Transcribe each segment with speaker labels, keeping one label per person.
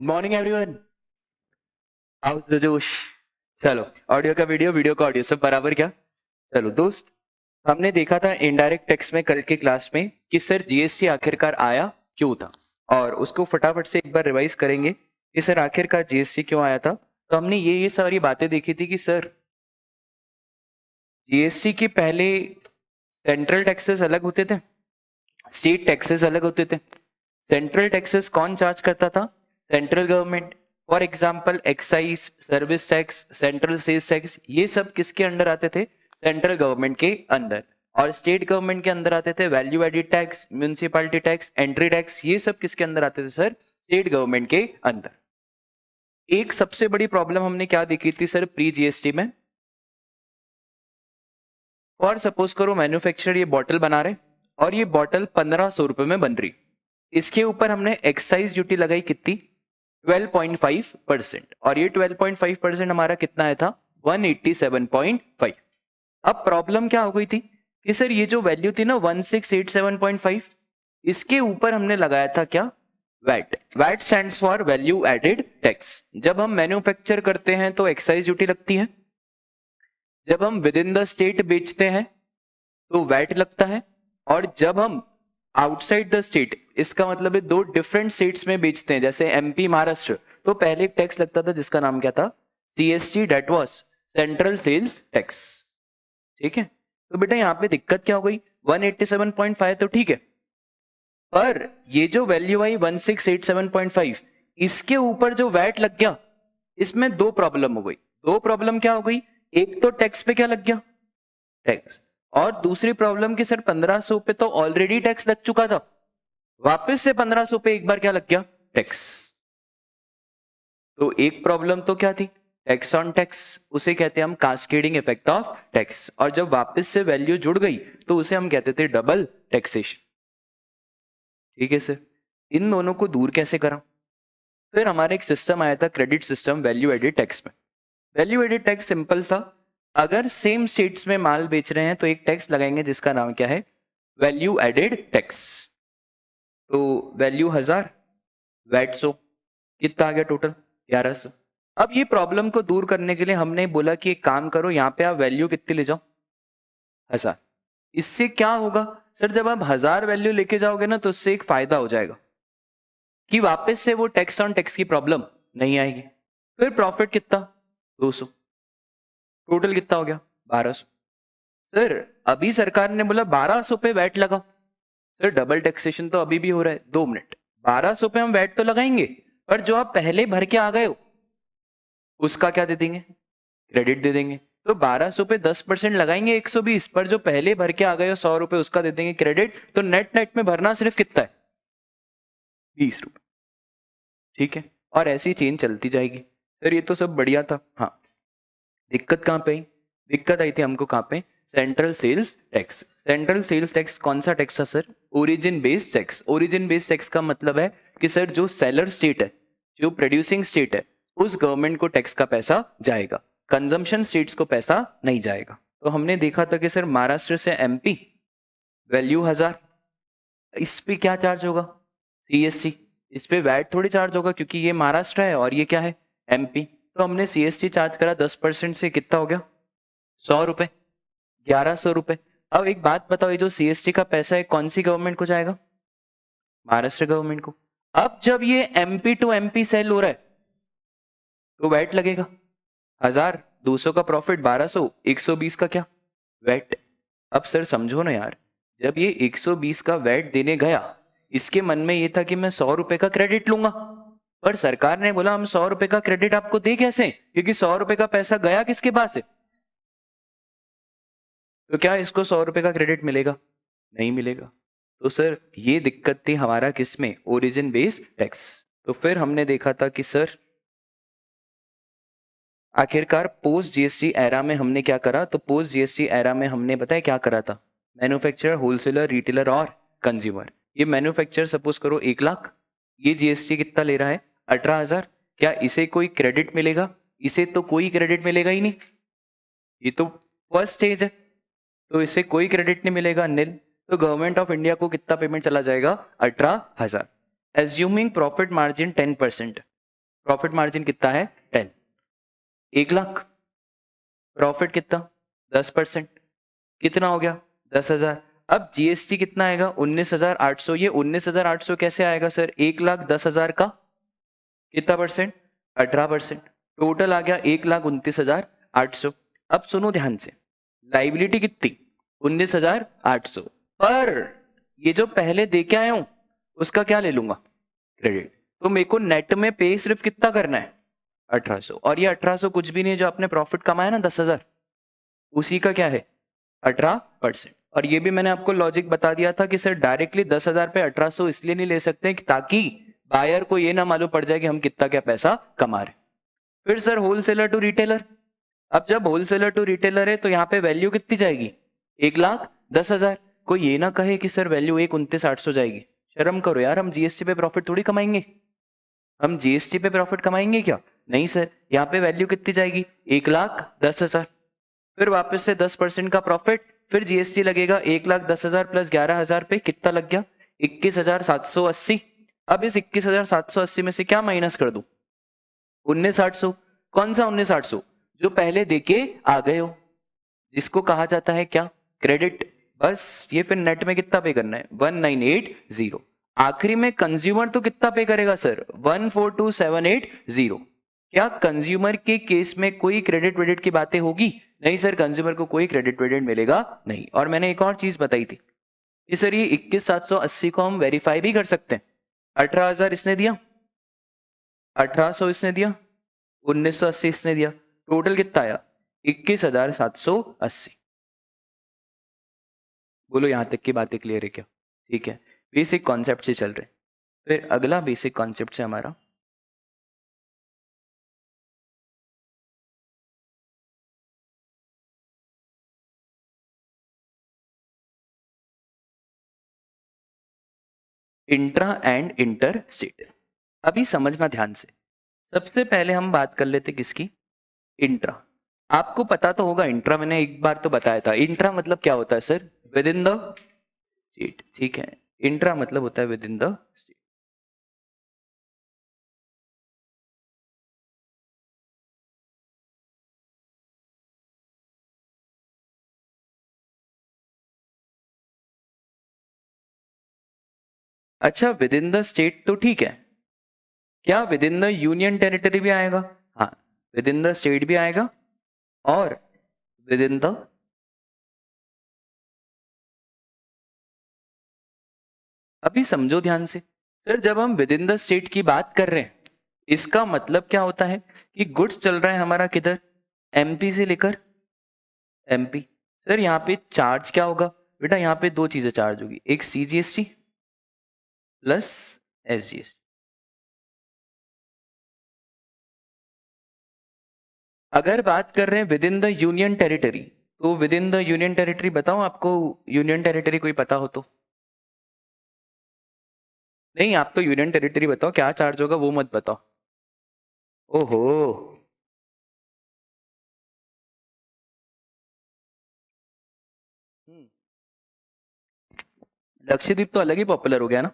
Speaker 1: Morning everyone, house the जोश। चलो, audio का वीडियो, वीडियो का ऑडियो, सब बराबर क्या? चलो दोस्त, हमने देखा था इनडायरेक्ट टैक्स में कल के क्लास में कि सर जीएसटी आखिरकार आया क्यों था, और उसको फटाफट से एक बार रिवाइज करेंगे कि सर आखिरकार जीएसटी क्यों आया था। तो हमने ये सारी बातें देखी थी कि सर जीएसटी के पहले सेंट्रल टैक्सेस अलग होते थे, स्टेट टैक्सेस अलग होते थे। सेंट्रल टैक्सेस कौन चार्ज करता था? Central government. For example excise, service tax, central sales tax, ये सब किसके अंडर आते थे? सेंट्रल गवर्नमेंट के अंदर। और स्टेट गवर्नमेंट के अंदर आते the value added tax, municipality tax, entry tax, ये सब किसके अंदर आते थे सर? स्टेट गवर्नमेंट के अंदर। एक सबसे बड़ी प्रॉब्लम हमने क्या देखी थी सर प्री जीएसटी में? और सपोज करो मैन्युफैक्चरर ये बॉटल बना रहे और ये बॉटल 1500 रुपए में बन रही, इसके ऊपर हमने एक्साइज ड्यूटी लगाई कितनी? 12.5%। और ये 12.5% हमारा कितना आया था? 187.5। अब प्रॉब्लम क्या हो गई थी कि सर ये जो वैल्यू थी ना 1687.5, इसके ऊपर हमने लगाया था क्या? VAT. VAT stands for value added tax. जब हम मैन्युफैक्चर करते हैं तो एक्साइज ड्यूटी लगती है, जब हम विद इन द स्टेट बेचते हैं तो वैट लगता है, और जब हम आउटसाइड द स्टेट, इसका मतलब है दो डिफरेंट स्टेट्स में बेचते हैं जैसे एमपी महाराष्ट्र, तो पहले एक टैक्स लगता था जिसका नाम क्या था? CST, that was central sales tax. ठीक है, तो बेटा यहाँ पे दिक्कत क्या हो गई? 187.5 तो ठीक है, पर ये जो वैल्यू आई 1687.5, इसके ऊपर जो वैट लग गया, इसमें दो प्रॉब्लम हो गई। दो प्रॉब्लम क्या हो गई? एक तो टैक्स पे क्या लग गया? टैक्स। और दूसरी प्रॉब्लम कि सर 1500 पे तो ऑलरेडी टैक्स लग चुका था, वापस से 1500 पे एक बार क्या लग गया? टैक्स। तो एक प्रॉब्लम तो क्या थी? टैक्स ऑन टैक्स, उसे कहते हैं हम कास्केडिंग इफेक्ट ऑफ टैक्स, और जब वापस से वैल्यू जुड़ गई तो उसे हम कहते थे डबल टैक्सेशन। ठीक है सर, इन दोनों को दूर कैसे करा? फिर हमारा एक सिस्टम आया था credit system value added tax में। वैल्यू एडिड टैक्स सिंपल था, अगर सेम स्टेट्स में माल बेच रहे हैं तो एक टैक्स लगाएंगे जिसका नाम क्या है? Value added tax. तो वैल्यू 1000, वैट 100, कितना आ गया टोटल? 1100। अब ये प्रॉब्लम को दूर करने के लिए हमने बोला कि एक काम करो, यहाँ पे आप वैल्यू कितनी ले जाओ? 1000। इससे क्या होगा सर? जब आप 1000 वैल्यू लेके जाओगे ना तो उससे एक फायदा हो जाएगा कि वापस से वो टैक्स ऑन टैक्स की प्रॉब्लम नहीं आएगी। फिर प्रॉफिट कितना? 200। टोटल कितना हो गया? 1200। सर अभी सरकार ने बोला 1200 पे वैट लगाओ। सर डबल टैक्सेशन तो अभी भी हो रहा है। 2 मिनट, 1200 पे हम वैट तो लगाएंगे, पर जो आप पहले भर के आ गए हो उसका क्या दे देंगे? क्रेडिट दे देंगे। तो 1200 पे 10% लगाएंगे 120, पर जो पहले भर के आ गए हो 100 रुपए, उसका दे देंगे क्रेडिट। तो नेट नेट में भरना सिर्फ कितना है? 20 रुपए। ठीक है, और ऐसी चेन चलती जाएगी। सर ये तो सब बढ़िया था, हाँ, दिक्कत कहाँ पे आई? दिक्कत आई थी हमको कहाँ पे? Central sales tax. Central sales tax कौन सा टैक्स था sir? Origin based tax. Origin based tax का मतलब है कि सर जो सेलर स्टेट है, जो प्रोड्यूसिंग स्टेट है, उस गवर्नमेंट को टैक्स का पैसा जाएगा, कंजम्पशन स्टेट्स को पैसा नहीं जाएगा। तो हमने देखा था कि सर महाराष्ट्र से एमपी वैल्यू 1000, इस पे क्या चार्ज होगा? सीएसटी। इस पे वैट थोड़ी चार्ज होगा क्योंकि ये महाराष्ट्र है और ये क्या है? एमपी। तो हमने सीएसटी चार्ज करा 10% से, कितना हो गया? 100 रुपए, 1100 रुपए। अब एक बात बताओ, ये जो सीएसटी का पैसा है कौन सी गवर्नमेंट को जाएगा? महाराष्ट्र गवर्नमेंट को। अब जब ये एमपी टू एमपी सेल हो रहा है तो वैट लगेगा। 1000, 200 का प्रॉफिट, 1200, 120 का क्या? वैट। अब सर समझो ना यार, जब ये 120 का वैट देने गया, इसके मन में ये था कि मैं 100 रुपए का क्रेडिट लूंगा, पर सरकार ने बोला हम 100 रुपए का क्रेडिट आपको दे कैसे, क्योंकि 100 रुपए का पैसा गया किसके पास है? तो क्या इसको 100 रुपए का क्रेडिट मिलेगा? नहीं मिलेगा। तो सर ये दिक्कत थी हमारा किसमें? Origin based tax. तो फिर हमने देखा था कि सर आखिरकार पोस्ट जीएसटी एरा में हमने क्या करा? तो पोस्ट जीएसटी एरा में हमने बताया क्या करा था? मैन्युफैक्चरर, होलसेलर, रिटेलर और कंज्यूमर। ये मैन्युफैक्चरर सपोज करो 1 लाख, ये जीएसटी कितना ले रहा है? 18,000। क्या इसे कोई क्रेडिट मिलेगा? इसे तो कोई क्रेडिट मिलेगा ही नहीं, ये तो फर्स्ट स्टेज है, तो इससे कोई क्रेडिट नहीं मिलेगा, निल। तो गवर्नमेंट ऑफ इंडिया को कितना पेमेंट चला जाएगा? 18,000। Assuming profit margin 10%। Profit margin कितना है 10, 1,00,000, प्रॉफिट कितना 10%, कितना हो गया 10,000। अब जीएसटी कितना आएगा 19,800। ये 19,800 कैसे आएगा सर, 1,10,000 का कितना परसेंट 18%, टोटल आ गया 1,29,800। अब सुनो ध्यान से, लाइबिलिटी कितनी 19,800, पर ये जो पहले दे के आया हूं उसका क्या ले लूंगा क्रेडिट। तो मेरे को नेट में पे सिर्फ कितना करना है 1800, और ये 1800 कुछ भी नहीं है, जो आपने प्रॉफिट कमाया ना 10,000 उसी का क्या है 18%। और ये भी मैंने आपको लॉजिक बता दिया था कि सर डायरेक्टली 10,000 पे 1800 इसलिए नहीं ले सकते कि ताकि बायर को ये ना मालूम पड़ जाए कि हम कितना क्या पैसा कमा रहे। फिर सर होलसेलर टू रिटेलर, अब जब होलसेलर टू रिटेलर है तो यहाँ पे वैल्यू कितनी जाएगी 1,10,000। कोई ये ना कहे कि सर वैल्यू 1,29,800 जाएगी, शर्म करो यार, हम जीएसटी पे प्रॉफिट थोड़ी कमाएंगे, हम जीएसटी पे प्रॉफिट कमाएंगे क्या, नहीं सर। यहाँ पे वैल्यू कितनी जाएगी 1,10,000, फिर वापस से 10% का प्रॉफिट, फिर जीएसटी लगेगा 1,10,000 प्लस 11,000 पे कितना लग गया 21,780। अब इस 21,780 में से क्या माइनस कर दूं 19,800। कौन सा 19,800, जो पहले देके आ गए हो, जिसको कहा जाता है क्या क्रेडिट। बस ये फिर नेट में कितना पे करना है 1980। आखिरी में कंज्यूमर तो कितना पे करेगा सर 142780। क्या कंज्यूमर के केस में कोई क्रेडिट वेडिट की बातें होगी, नहीं सर, कंज्यूमर को कोई क्रेडिट वेडिट मिलेगा नहीं। और मैंने एक और चीज बताई थी कि सर ये 21,780 को हम वेरीफाई भी कर सकते हैं। 18,000 इसने दिया, 1800 इसने दिया, 1980 इसने दिया, टोटल कितना आया 21,780। बोलो यहां तक की बातें क्लियर है क्या, ठीक है। बेसिक कॉन्सेप्ट से चल रहे। फिर अगला बेसिक कॉन्सेप्ट से हमारा इंट्रा एंड इंटर स्टेट। अभी समझना ध्यान से, सबसे पहले हम बात कर लेते किसकी, इंट्रा। आपको पता तो होगा इंट्रा, मैंने एक बार तो बताया था। इंट्रा मतलब क्या होता है sir, with in the state, ठीक है। इंट्रा मतलब होता है विद इन द स्टेट। अच्छा विद इन द स्टेट तो ठीक है, क्या with in the union territory भी आएगा, हाँ विद इन द स्टेट भी आएगा और विद इन द, अभी समझो ध्यान से सर, जब हम विद इन द स्टेट की बात कर रहे हैं इसका मतलब क्या होता है कि गुड्स चल रहा है हमारा किधर, एमपी से लेकर एमपी। सर यहाँ पे चार्ज क्या होगा बेटा, यहाँ पे दो चीजें चार्ज होगी, एक सीजीएसटी प्लस एसजीएसटी। अगर बात कर रहे हैं within the union territory, तो within the union territory बताओ, आपको यूनियन टेरिटरी कोई पता हो तो, नहीं आप तो यूनियन टेरिटरी बताओ क्या चार्ज होगा, वो मत बताओ। ओहो, लक्षद्वीप तो अलग ही पॉपुलर हो गया ना।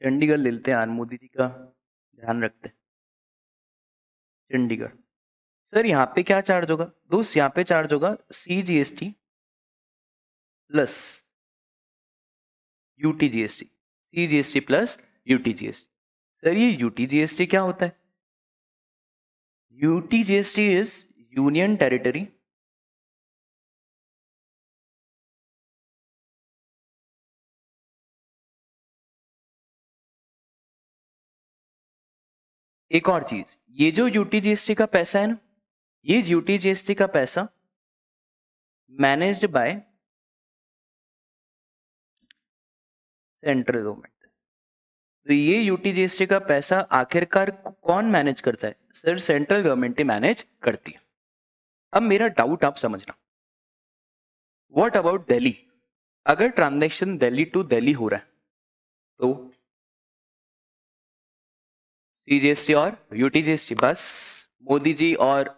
Speaker 1: चंडीगढ़ ले लेते हैं यार, मोदी जी का ध्यान रखते हैं। चंडीगढ़, सर यहाँ पे क्या चार्ज होगा दोस्त, यहाँ पे चार्ज होगा CGST plus UTGST, CGST plus UTGST. Sir ये यूटीजीएसटी क्या होता है, यूटीजीएसटी इज यूनियन टेरिटरी एक और चीज, ये जो यूटीजीएसटी का पैसा है ना, ये यूटीजीएसटी का पैसा मैनेज्ड बाय सेंट्रल गवर्नमेंट। तो ये यूटीजीएसटी का पैसा आखिरकार कौन मैनेज करता है सर, सेंट्रल गवर्नमेंट ही मैनेज करती है। अब मेरा डाउट आप समझना, व्हाट अबाउट दिल्ली, अगर ट्रांजैक्शन दिल्ली टू दिल्ली हो रहा है तो सीजीएसटी और यूटीजीएसटी, बस मोदी जी और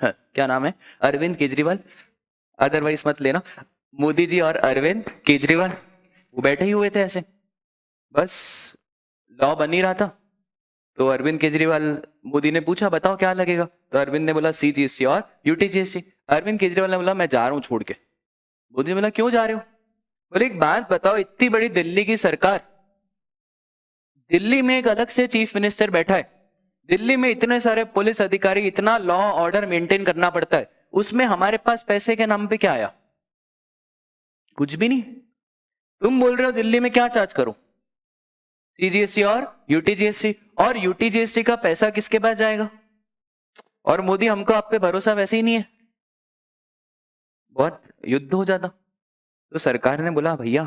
Speaker 1: क्या नाम है अरविंद केजरीवाल, अदरवाइज मत लेना, मोदी जी और अरविंद केजरीवाल वो बैठे ही हुए थे ऐसे, बस लॉ बन ही रहा था। तो अरविंद केजरीवाल, मोदी ने पूछा बताओ क्या लगेगा, तो अरविंद ने बोला CGST और UTGST। अरविंद केजरीवाल ने बोला मैं जा रहा हूं छोड़ के। मोदी ने बोला क्यों जा रहे हो? बोले एक बात बताओ, इतनी बड़ी दिल्ली की सरकार, दिल्ली में एक अलग से चीफ मिनिस्टर बैठा है, दिल्ली में इतने सारे पुलिस अधिकारी, इतना लॉ ऑर्डर मेंटेन करना पड़ता है, उसमें हमारे पास पैसे के नाम पे क्या आया? कुछ भी नहीं। तुम बोल रहे हो दिल्ली में क्या चार्ज करो, CGST और UTGST, और UTGST का पैसा किसके पास जाएगा? और मोदी हमको आप पे भरोसा वैसे ही नहीं है, बहुत युद्ध हो जाता। तो सरकार ने बोला भैया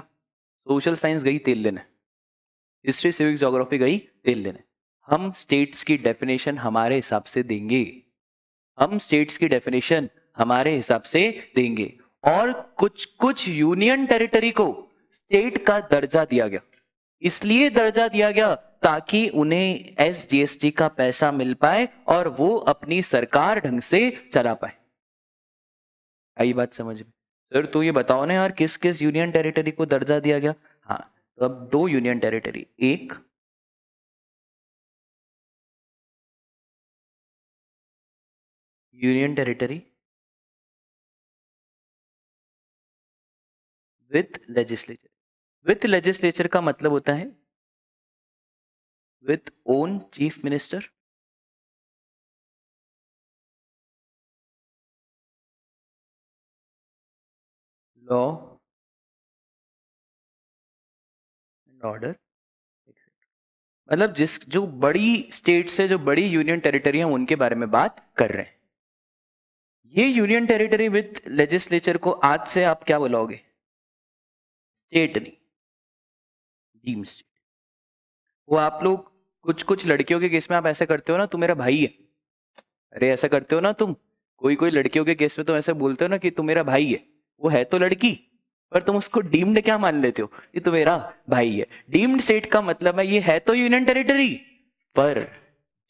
Speaker 1: सोशल साइंस गई तेल लेने, हिस्ट्री सिविक्स ज्योग्राफी गई तेल लेने, हम स्टेट्स की डेफिनेशन हमारे हिसाब से देंगे, हम स्टेट्स की डेफिनेशन हमारे हिसाब से देंगे। और कुछ कुछ यूनियन टेरिटरी को स्टेट का दर्जा दिया गया, इसलिए दर्जा दिया गया ताकि उन्हें SGST का पैसा मिल पाए और वो अपनी सरकार ढंग से चला पाए। आई बात समझ में? सर तो ये बताओ ना यार, किस किस यूनियन टेरिटरी को दर्जा दिया गया? हाँ, तो अब 2 यूनियन टेरिटरी, एक union territory with legislature. With legislature का मतलब होता है with own chief minister, law and order, मतलब जिस जो बड़ी स्टेट से, जो बड़ी यूनियन टेरिटरी है उनके बारे में बात कर रहे हैं। ये यूनियन टेरिटरी विथ लेजिस्लेचर को आज से आप क्या बुलाओगे? स्टेट नहीं, डीम स्टेट। वो आप लोग कुछ कुछ लड़कियों के केस में आप ऐसे करते हो ना, तू मेरा भाई है, अरे ऐसा करते हो ना तुम, कोई कोई लड़कियों के केस में तुम ऐसे बोलते हो ना कि तू मेरा भाई है, वो है तो लड़की, पर तुम उसको डीम्ड क्या मान लेते हो, ये तो मेरा भाई है। डीम्ड स्टेट का मतलब है ये है तो यूनियन टेरिटरी, पर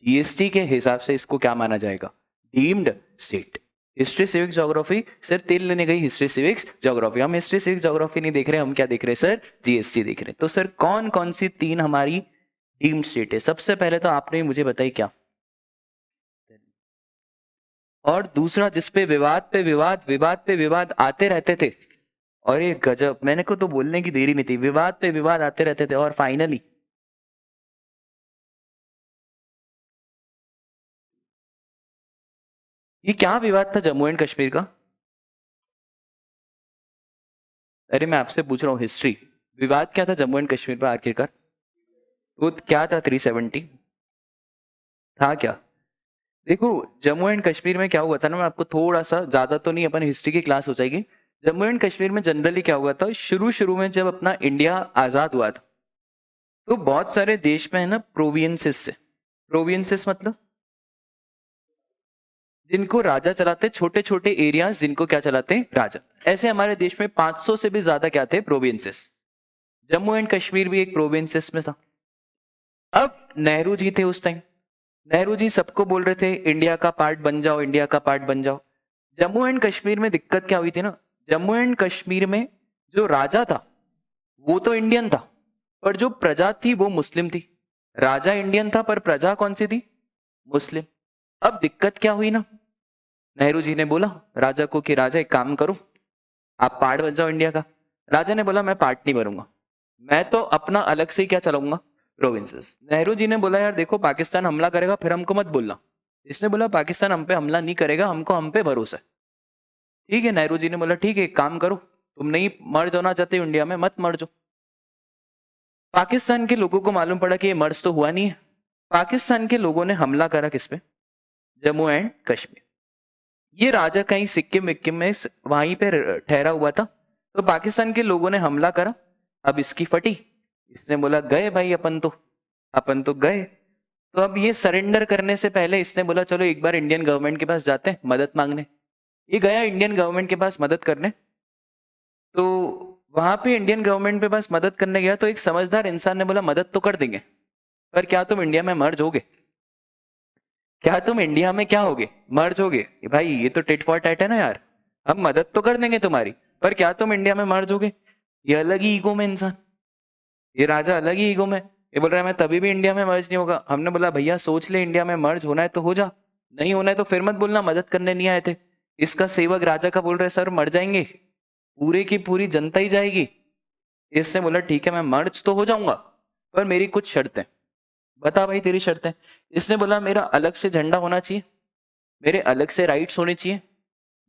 Speaker 1: GST के हिसाब से इसको क्या माना जाएगा? Deemed state. History civics geography, sir तेल लेने गई हिस्ट्री सिविक्स ज्योग्राफी, हम हिस्ट्री सिविक्स ज्योग्राफी नहीं देख रहे, हम क्या देख रहे हैं सर? GST देख रहे हैं। तो सर कौन कौन सी 3 हमारी डीम्ड स्टेट है? सबसे पहले तो आपने मुझे बताई क्या, और दूसरा जिसपे विवाद पे विवाद, विवाद पे विवाद आते रहते थे, और ये गजब, मैंने को तो बोलने की देरी नहीं थी, विवाद पे विवाद आते रहते थे, और फाइनली ये क्या विवाद था जम्मू एंड कश्मीर का? अरे मैं आपसे पूछ रहा हूँ हिस्ट्री, विवाद क्या था जम्मू एंड कश्मीर पर आखिरकार? वो क्या था? 370 था क्या? देखो जम्मू एंड कश्मीर में क्या हुआ था ना, मैं आपको थोड़ा सा, ज्यादा तो नहीं, अपन हिस्ट्री की क्लास हो जाएगी। जम्मू एंड कश्मीर में जनरली क्या हुआ था, शुरू शुरू में जब अपना इंडिया आजाद हुआ था, तो बहुत सारे देश में है ना प्रोविंसेस से, प्रोविंसेस मतलब जिनको राजा चलाते, छोटे छोटे एरियाज जिनको क्या चलाते हैं? राजा। ऐसे हमारे देश में 500 से भी ज्यादा क्या थे? प्रोविंसेस। जम्मू एंड कश्मीर भी एक प्रोविंसेस में था। अब नेहरू जी थे उस टाइम, नेहरू जी सबको बोल रहे थे इंडिया का पार्ट बन जाओ, इंडिया का पार्ट बन जाओ। जम्मू एंड कश्मीर में दिक्कत क्या हुई थी ना, जम्मू एंड कश्मीर में जो राजा था वो तो इंडियन था, पर जो प्रजा थी वो मुस्लिम थी। राजा इंडियन था पर प्रजा कौन सी थी? मुस्लिम। अब दिक्कत क्या हुई ना, नेहरू जी ने बोला राजा को कि राजा एक काम करो, आप पार्ट बन जाओ इंडिया का। राजा ने बोला मैं पार्ट नहीं बनूंगा, मैं तो अपना अलग से ही क्या चलाऊंगा? प्रोविंसेस। नेहरू जी ने बोला यार देखो पाकिस्तान हमला करेगा फिर हमको मत बोलना। इसने बोला पाकिस्तान हम पे हमला नहीं करेगा, हमको हम पे भरोसा है। ठीक है, नेहरू जी ने बोला ठीक है एक काम करो, तुम नहीं मर्ज होना चाहते इंडिया में, मत मर्ज हो। पाकिस्तान के लोगों को मालूम पड़ा कि ये मर्ज तो हुआ नहीं है। पाकिस्तान के लोगों ने हमला करा किस पे? जम्मू एंड कश्मीर। ये राजा कहीं सिक्किम विक्किम में वहीं पे ठहरा हुआ था, तो पाकिस्तान के लोगों ने हमला करा। अब इसकी फटी, इसने बोला गए भाई अपन तो गए। तो अब ये सरेंडर करने से पहले इसने बोला चलो एक बार इंडियन गवर्नमेंट के पास जाते हैं मदद मांगने। ये गया इंडियन गवर्नमेंट के पास मदद करने, तो वहां पे इंडियन गवर्नमेंट के पास मदद करने गया, तो एक समझदार इंसान ने बोला मदद तो कर देंगे, पर क्या तुम इंडिया में मर्ज होगे? क्या तुम इंडिया में क्या होगे? मर्ज होगे? भाई ये तो टिट फॉर टैट है ना यार, हम मदद तो कर देंगे तुम्हारी, पर क्या तुम इंडिया में मर्ज होगे? ये अलग ही ईगो में इंसान, ये राजा अलग ही ईगो में, ये बोल रहा है मैं तभी भी इंडिया में मर्ज नहीं होगा। हमने बोला भैया सोच ले, इंडिया में मर्ज होना है तो हो जा, नहीं होना है तो फिर मत बोलना मदद करने नहीं आए थे। इसका सेवक राजा का बोल रहे सर मर जाएंगे, पूरे की पूरी जनता ही जाएगी। इसने बोला ठीक है मैं मर्ज तो हो जाऊंगा पर मेरी कुछ शर्तें। बता भाई तेरी शर्तें। इसने बोला मेरा अलग से झंडा होना चाहिए, मेरे अलग से राइट्स होने चाहिए,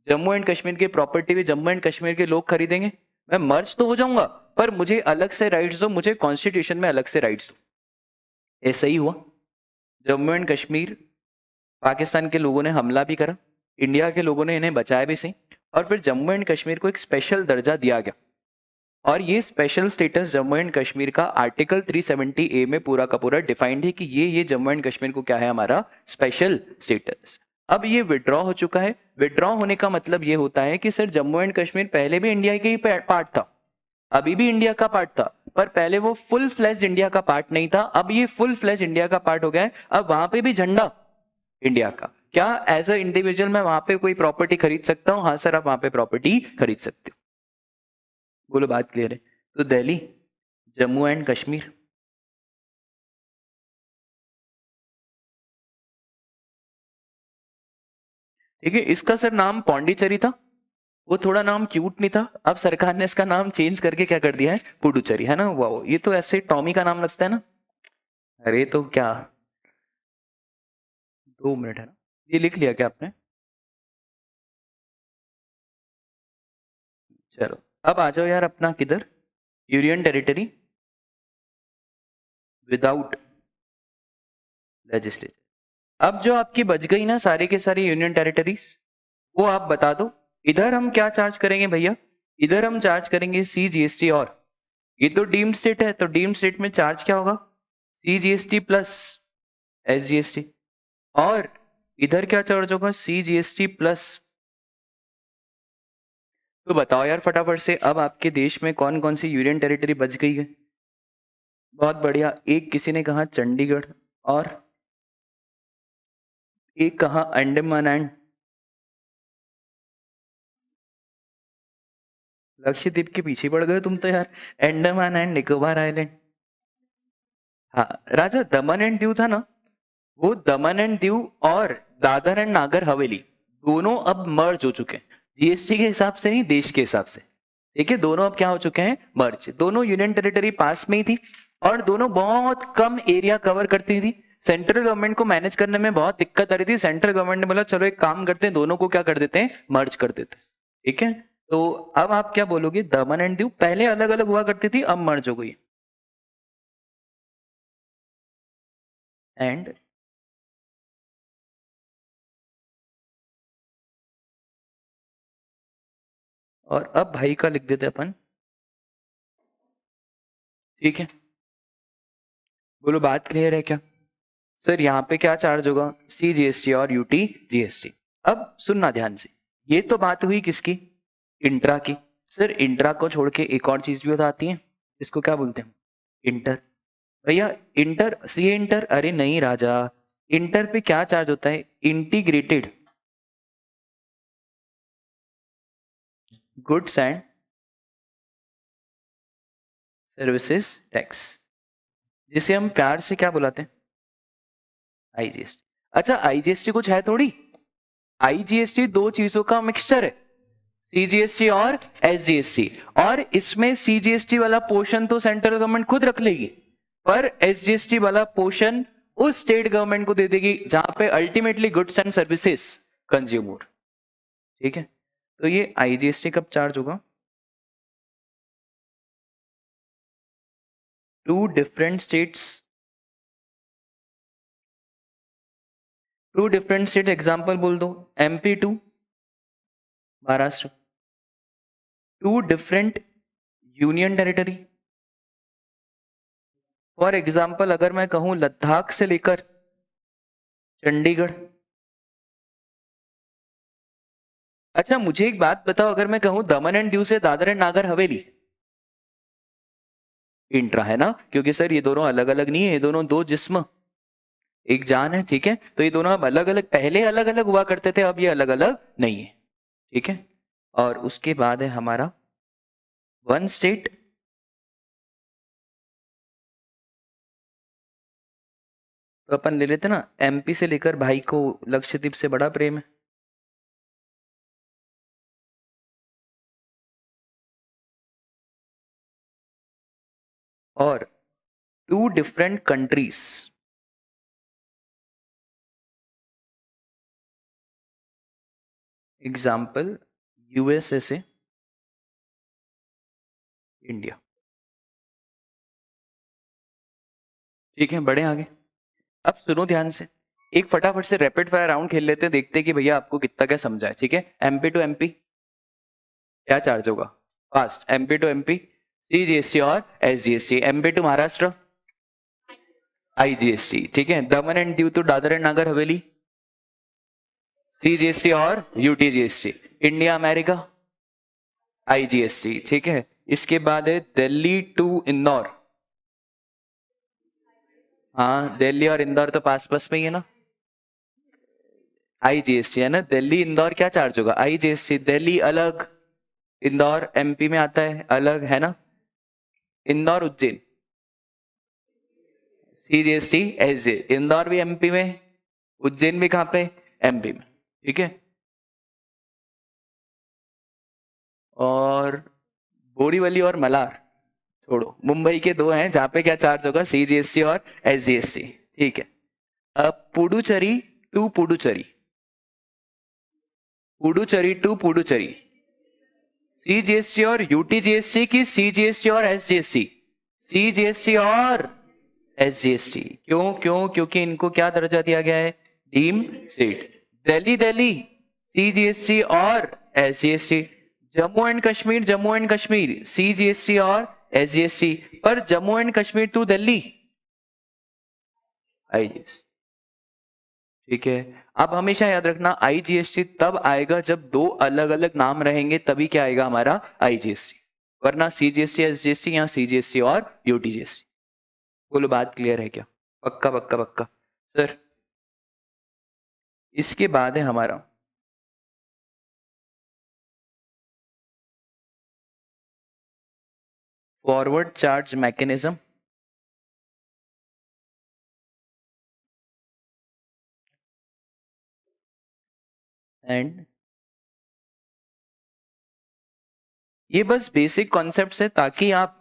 Speaker 1: जम्मू एंड कश्मीर की प्रॉपर्टी भी जम्मू एंड कश्मीर के लोग खरीदेंगे, मैं मर्ज तो हो जाऊंगा पर मुझे अलग से राइट्स दो, मुझे कॉन्स्टिट्यूशन में अलग से राइट्स दो। ऐसा ही हुआ। जम्मू एंड कश्मीर पाकिस्तान के लोगों ने हमला भी करा, इंडिया के लोगों ने इन्हें बचाया भी सही, और फिर जम्मू एंड कश्मीर को एक स्पेशल दर्जा दिया गया। और ये special status Jammu and Kashmir का आर्टिकल 370A में पूरा का पूरा डिफाइंड है कि ये जम्मू एंड कश्मीर को क्या है हमारा स्पेशल स्टेटस। अब ये विड्रॉ हो चुका है। विड्रॉ होने का मतलब ये होता है कि सर जम्मू एंड कश्मीर पहले भी इंडिया का ही पार्ट था, अभी भी इंडिया का पार्ट था, पर पहले वो फुल फ्लैश इंडिया का पार्ट नहीं था, अब ये फुल फ्लैश इंडिया का पार्ट हो गया है। अब वहां पे भी झंडा इंडिया का। क्या एज अ इंडिविजुअल मैं वहां पे कोई प्रॉपर्टी खरीद सकता हूँ? हाँ सर आप वहां पे प्रॉपर्टी खरीद सकते हो। बोलो बात क्लियर है? तो दिल्ली, जम्मू एंड कश्मीर, ठीक है। इसका सर नाम पौंडीचेरी था, वो थोड़ा नाम क्यूट नहीं था, अब सरकार ने इसका नाम चेंज करके क्या कर दिया है पुडुचेरी, है ना। वाह, ये तो ऐसे टॉमी का नाम लगता है ना। अरे तो क्या, 2 मिनट है ना, ये लिख लिया क्या आपने? चलो अब आ जाओ यार अपना किधर, यूनियन टेरिटरी विदाउट लेजिस्लेचर। अब जो आपकी बच गई ना सारी के सारी यूनियन टेरिटरीज, वो आप बता दो। इधर हम क्या चार्ज करेंगे भैया? इधर हम चार्ज करेंगे CGST, और ये तो डीम्ड स्टेट है तो डीम्ड स्टेट में चार्ज क्या होगा? CGST plus SGST। और इधर क्या चार्ज होगा? CGST plus. तो बताओ यार फटाफट से, अब आपके देश में कौन कौन सी यूनियन टेरिटरी बच गई है? बहुत बढ़िया। एक किसी ने कहा चंडीगढ़, और एक कहा अंडमान एंड लक्षद्वीप के पीछे पड़ गए तुम तो यार, अंडमान एंड निकोबार आइलैंड। हाँ राजा, दमन एंड दीव था ना, वो दमन एंड दीव और दादर एंड नागर हवेली दोनों अब मर्ज हो चुके हैं। GST के हिसाब से नहीं, देश के हिसाब से। ठीक है, दोनों अब क्या हो चुके हैं? मर्ज। दोनों यूनियन टेरिटरी पास में ही थी और दोनों बहुत कम एरिया कवर करती थी। सेंट्रल गवर्नमेंट को मैनेज करने में बहुत दिक्कत आ रही थी। सेंट्रल गवर्नमेंट ने बोला चलो एक काम करते हैं, दोनों को क्या कर देते हैं? मर्ज कर देते हैं। ठीक है, तो अब आप क्या बोलोगे? दमन एंड दीव पहले अलग अलग हुआ करती थी, अब मर्ज हो गई। एंड और अब भाई का लिख देते अपन। ठीक है, बोलो बात क्लियर है क्या? सर यहाँ पे क्या चार्ज होगा? CGST और UT GST। अब सुनना ध्यान से, ये तो बात हुई किसकी? इंट्रा की। सर इंट्रा को छोड़ के एक और चीज भी होता आती है, इसको क्या बोलते हैं? इंटर। भैया इंटर, सी इंटर, अरे नहीं राजा, इंटर पे क्या चार्ज होता है? Integrated goods and services tax, जिसे हम प्यार से क्या बुलाते हैं? IGST। अच्छा IGST कुछ है थोड़ी, IGST दो चीजों का मिक्सचर है, CGST और SGST। और इसमें CGST वाला पोर्शन तो सेंट्रल गवर्नमेंट खुद रख लेगी, पर SGST वाला पोर्शन उस स्टेट गवर्नमेंट को दे देगी जहां पे ultimately goods and services consume हो। ठीक है, तो ये IGST कब चार्ज होगा? Two different states, two different state example बोल दो। MP to Maharashtra, two different union territory. For example अगर मैं कहूं लद्दाख से लेकर चंडीगढ़। अच्छा मुझे एक बात बताओ, अगर मैं कहूं दमन एंड दीव से Dadar and Nagar Haveli, intra है ना, क्योंकि सर ये दोनों अलग अलग नहीं है, ये दोनों दो जिस्म एक जान है। ठीक है, तो ये दोनों अब अलग अलग, पहले अलग अलग हुआ करते थे, अब ये अलग अलग नहीं है। ठीक है, और उसके बाद है हमारा वन स्टेट तो अपन ले लेते ना, एमपी से लेकर भाई को लक्षद्वीप से बड़ा प्रेम है। और two different countries, example USA से इंडिया। ठीक है, बढ़े आगे। अब सुनो ध्यान से, एक फटाफट से रैपिड फायर राउंड खेल लेते हैं, देखते हैं कि भैया आपको कितना क्या समझा है। ठीक है, एमपी टू एमपी क्या चार्ज होगा? Fast, MP to MP CGST और SGST. MP to Maharashtra IGST. ठीक है, Daman and Diu to Dadra and Nagar Haveli CGST और यूटीजीएसटी। India America IGST. ठीक है, इसके बाद है दिल्ली टू इंदौर। हाँ, दिल्ली और इंदौर तो पास पास में ही है ना, आईजीएसटी है ना। दिल्ली इंदौर क्या चार्ज होगा? आईजीएसटी। दिल्ली अलग, इंदौर एमपी में आता है, अलग है ना। Indore Ujjain CGST SJ. इंदौर भी एमपी में, उज्जैन भी कहाँ पे? एमपी में। ठीक है, और बोरीवली और मलार छोड़ो, मुंबई के दो हैं जहां पे क्या चार्ज होगा? सीजीएसटी और एसजीएसटी। ठीक है, अब Puducherry to Puducherry, Puducherry to Puducherry CGST और यूटीजीएसटी की सीजीएसटी और एसजीएसटी? सीजीएसटी और एसजीएसटी। क्यों क्यों? क्योंकि इनको क्या दर्जा दिया गया है? Deem state. Delhi Delhi CGST और SGST. Jammu and Kashmir CGST और एसजीएसटी। पर Jammu and Kashmir to Delhi IGST. ठीक है, अब हमेशा याद रखना आईजीएसटी तब आएगा जब दो अलग अलग नाम रहेंगे, तभी क्या आएगा हमारा? आईजीएसटी। वरना सीजीएसटी एसजीएसटी या सीजीएसटी और यूटीजीएसटी। बोलो, बात क्लियर है क्या? पक्का पक्का पक्का सर। इसके बाद है हमारा फॉरवर्ड चार्ज मैकेनिज्म एंड ये बस बेसिक कॉन्सेप्ट्स है, ताकि आप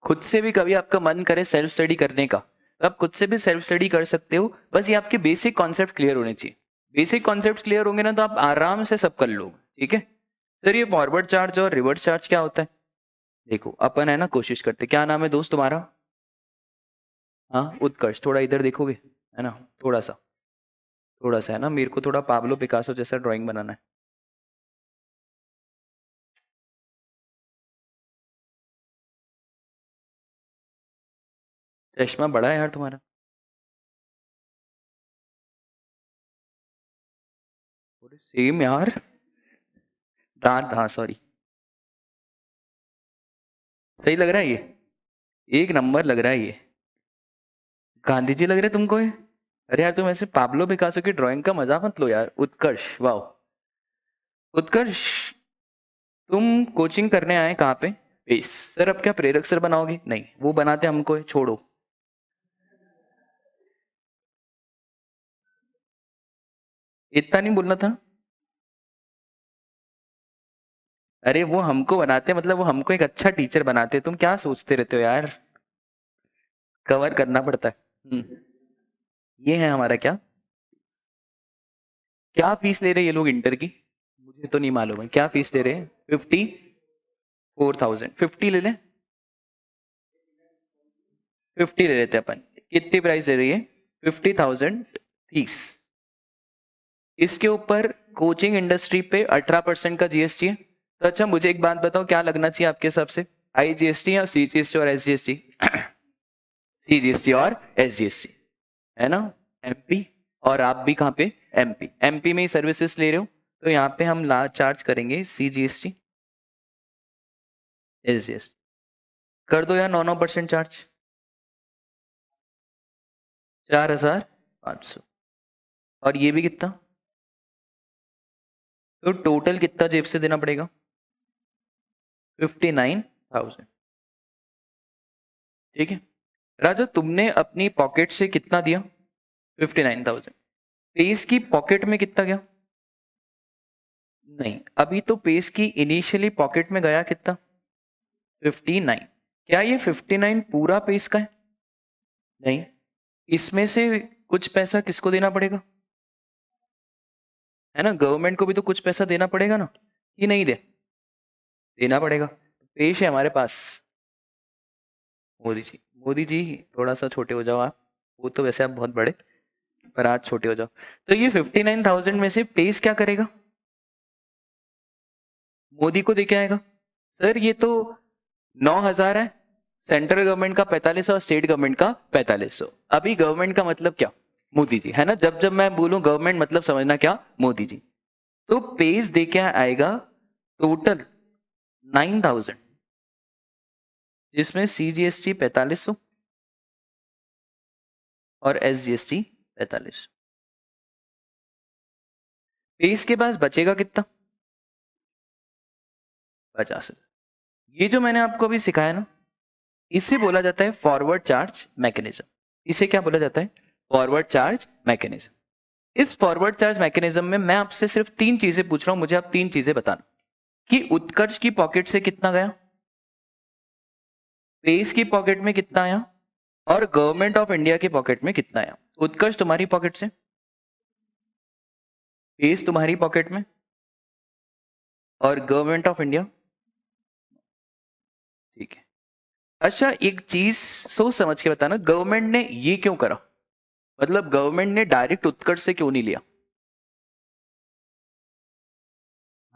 Speaker 1: खुद से भी कभी आपका मन करे सेल्फ स्टडी करने का, तो आप खुद से भी सेल्फ स्टडी कर सकते हो। बस ये आपके बेसिक कॉन्सेप्ट क्लियर होने चाहिए। बेसिक कॉन्सेप्ट क्लियर होंगे ना, तो आप आराम से सब कर लोगे। ठीक है सर, ये फॉरवर्ड चार्ज और रिवर्स चार्ज क्या होता है? देखो, अपन है ना कोशिश करते, क्या नाम है दोस्त तुम्हारा? हाँ, उत्कर्ष। थोड़ा इधर देखोगे, है ना, थोड़ा सा है ना, मेरे को थोड़ा पाब्लो पिकासो जैसा ड्राइंग बनाना है। चश्मा बड़ा है यार तुम्हारा। सेम यार, दांत, हाँ सॉरी। सही लग रहा है ये, एक नंबर लग रहा है ये। गांधी जी लग रहे तुमको ये? अरे यार, तुम ऐसे पाब्लो पिकासो की ड्राइंग का मजा मत लो यार। उत्कर्ष, वाह। उत्कर्ष, तुम कोचिंग करने आए कहाँ पे? पेस। सर अब क्या प्रेरक सर बनाओगे? नहीं, वो बनाते हमको है, छोड़ो। इतना नहीं बोलना था। अरे वो हमको बनाते, मतलब वो हमको एक अच्छा टीचर बनाते। तुम क्या सोचते रहते हो यार, कवर करना पड़ता है। ये है हमारा क्या, क्या फीस ले रहे हैं ये लोग इंटर की? मुझे तो नहीं मालूम है क्या फीस ले रहे हैं। 54,000। 50 ले लें, 50 ले लेते हैं अपन। कितनी प्राइस ले रही है? 50,000 फीस। इसके ऊपर कोचिंग इंडस्ट्री पे 18% का जीएसटी है। तो अच्छा, मुझे एक बात बताओ, क्या लगना चाहिए आपके हिसाब से? आईजीएसटी या सीजीएसटी और एसजीएसटी? सीजीएसटी और एसजीएसटी, है ना। एमपी, और आप भी कहाँ पे? एमपी। एमपी में ही सर्विसेज ले रहे हो, तो यहाँ पे हम ला चार्ज करेंगे सीजीएसटी एसजीएसटी। कर दो यार 9% चार्ज, 4,500। और ये भी कितना? तो टोटल कितना जेब से देना पड़ेगा? 59,000। ठीक है, राजा तुमने अपनी पॉकेट से कितना दिया? 59,000। पेस की पॉकेट में कितना गया? नहीं, अभी तो पेस की इनिशियली पॉकेट में गया कितना? 59। क्या ये 59 पूरा पेस का है? नहीं, इसमें से कुछ पैसा किसको देना पड़ेगा? है ना, गवर्नमेंट को भी तो कुछ पैसा देना पड़ेगा ना, कि नहीं देना पड़ेगा। पेश है हमारे पास मोदी जी। मोदी जी थोड़ा सा छोटे हो जाओ आप, वो तो वैसे आप बहुत बड़े, पर आज छोटे हो जाओ। तो ये 59,000 में से पेस क्या करेगा? मोदी को देके आएगा। सर ये तो 9,000 है, सेंट्रल गवर्नमेंट का 4500 और स्टेट गवर्नमेंट का 4500। अभी गवर्नमेंट का मतलब क्या? मोदी जी, है ना। जब जब मैं बोलूं गवर्नमेंट मतलब समझना क्या? मोदी जी। तो पेस दे क्या आएगा? टोटल 9,000, जिसमें CGST 4500 और SGST 4500। पेस के पास बचेगा कितना? 50,000। ये जो मैंने आपको अभी सिखाया ना, इसे बोला जाता है फॉरवर्ड चार्ज मैकेनिज्म। इसे क्या बोला जाता है? Forward charge mechanism. इस फॉरवर्ड चार्ज मैकेनिज्म में मैं आपसे सिर्फ 3 चीजें पूछ रहा हूं, मुझे आप 3 चीजें बताना कि उत्कर्ष की पॉकेट से कितना गया, पेस की पॉकेट में कितना आया, और गवर्नमेंट ऑफ इंडिया की पॉकेट में कितना आया। उत्कर्ष तुम्हारी पॉकेट से, पेस तुम्हारी पॉकेट में, और गवर्नमेंट ऑफ इंडिया। ठीक है। अच्छा एक चीज सोच समझ के बताना, गवर्नमेंट ने ये क्यों करा? मतलब गवर्नमेंट ने डायरेक्ट उत्कर्ष से क्यों नहीं लिया?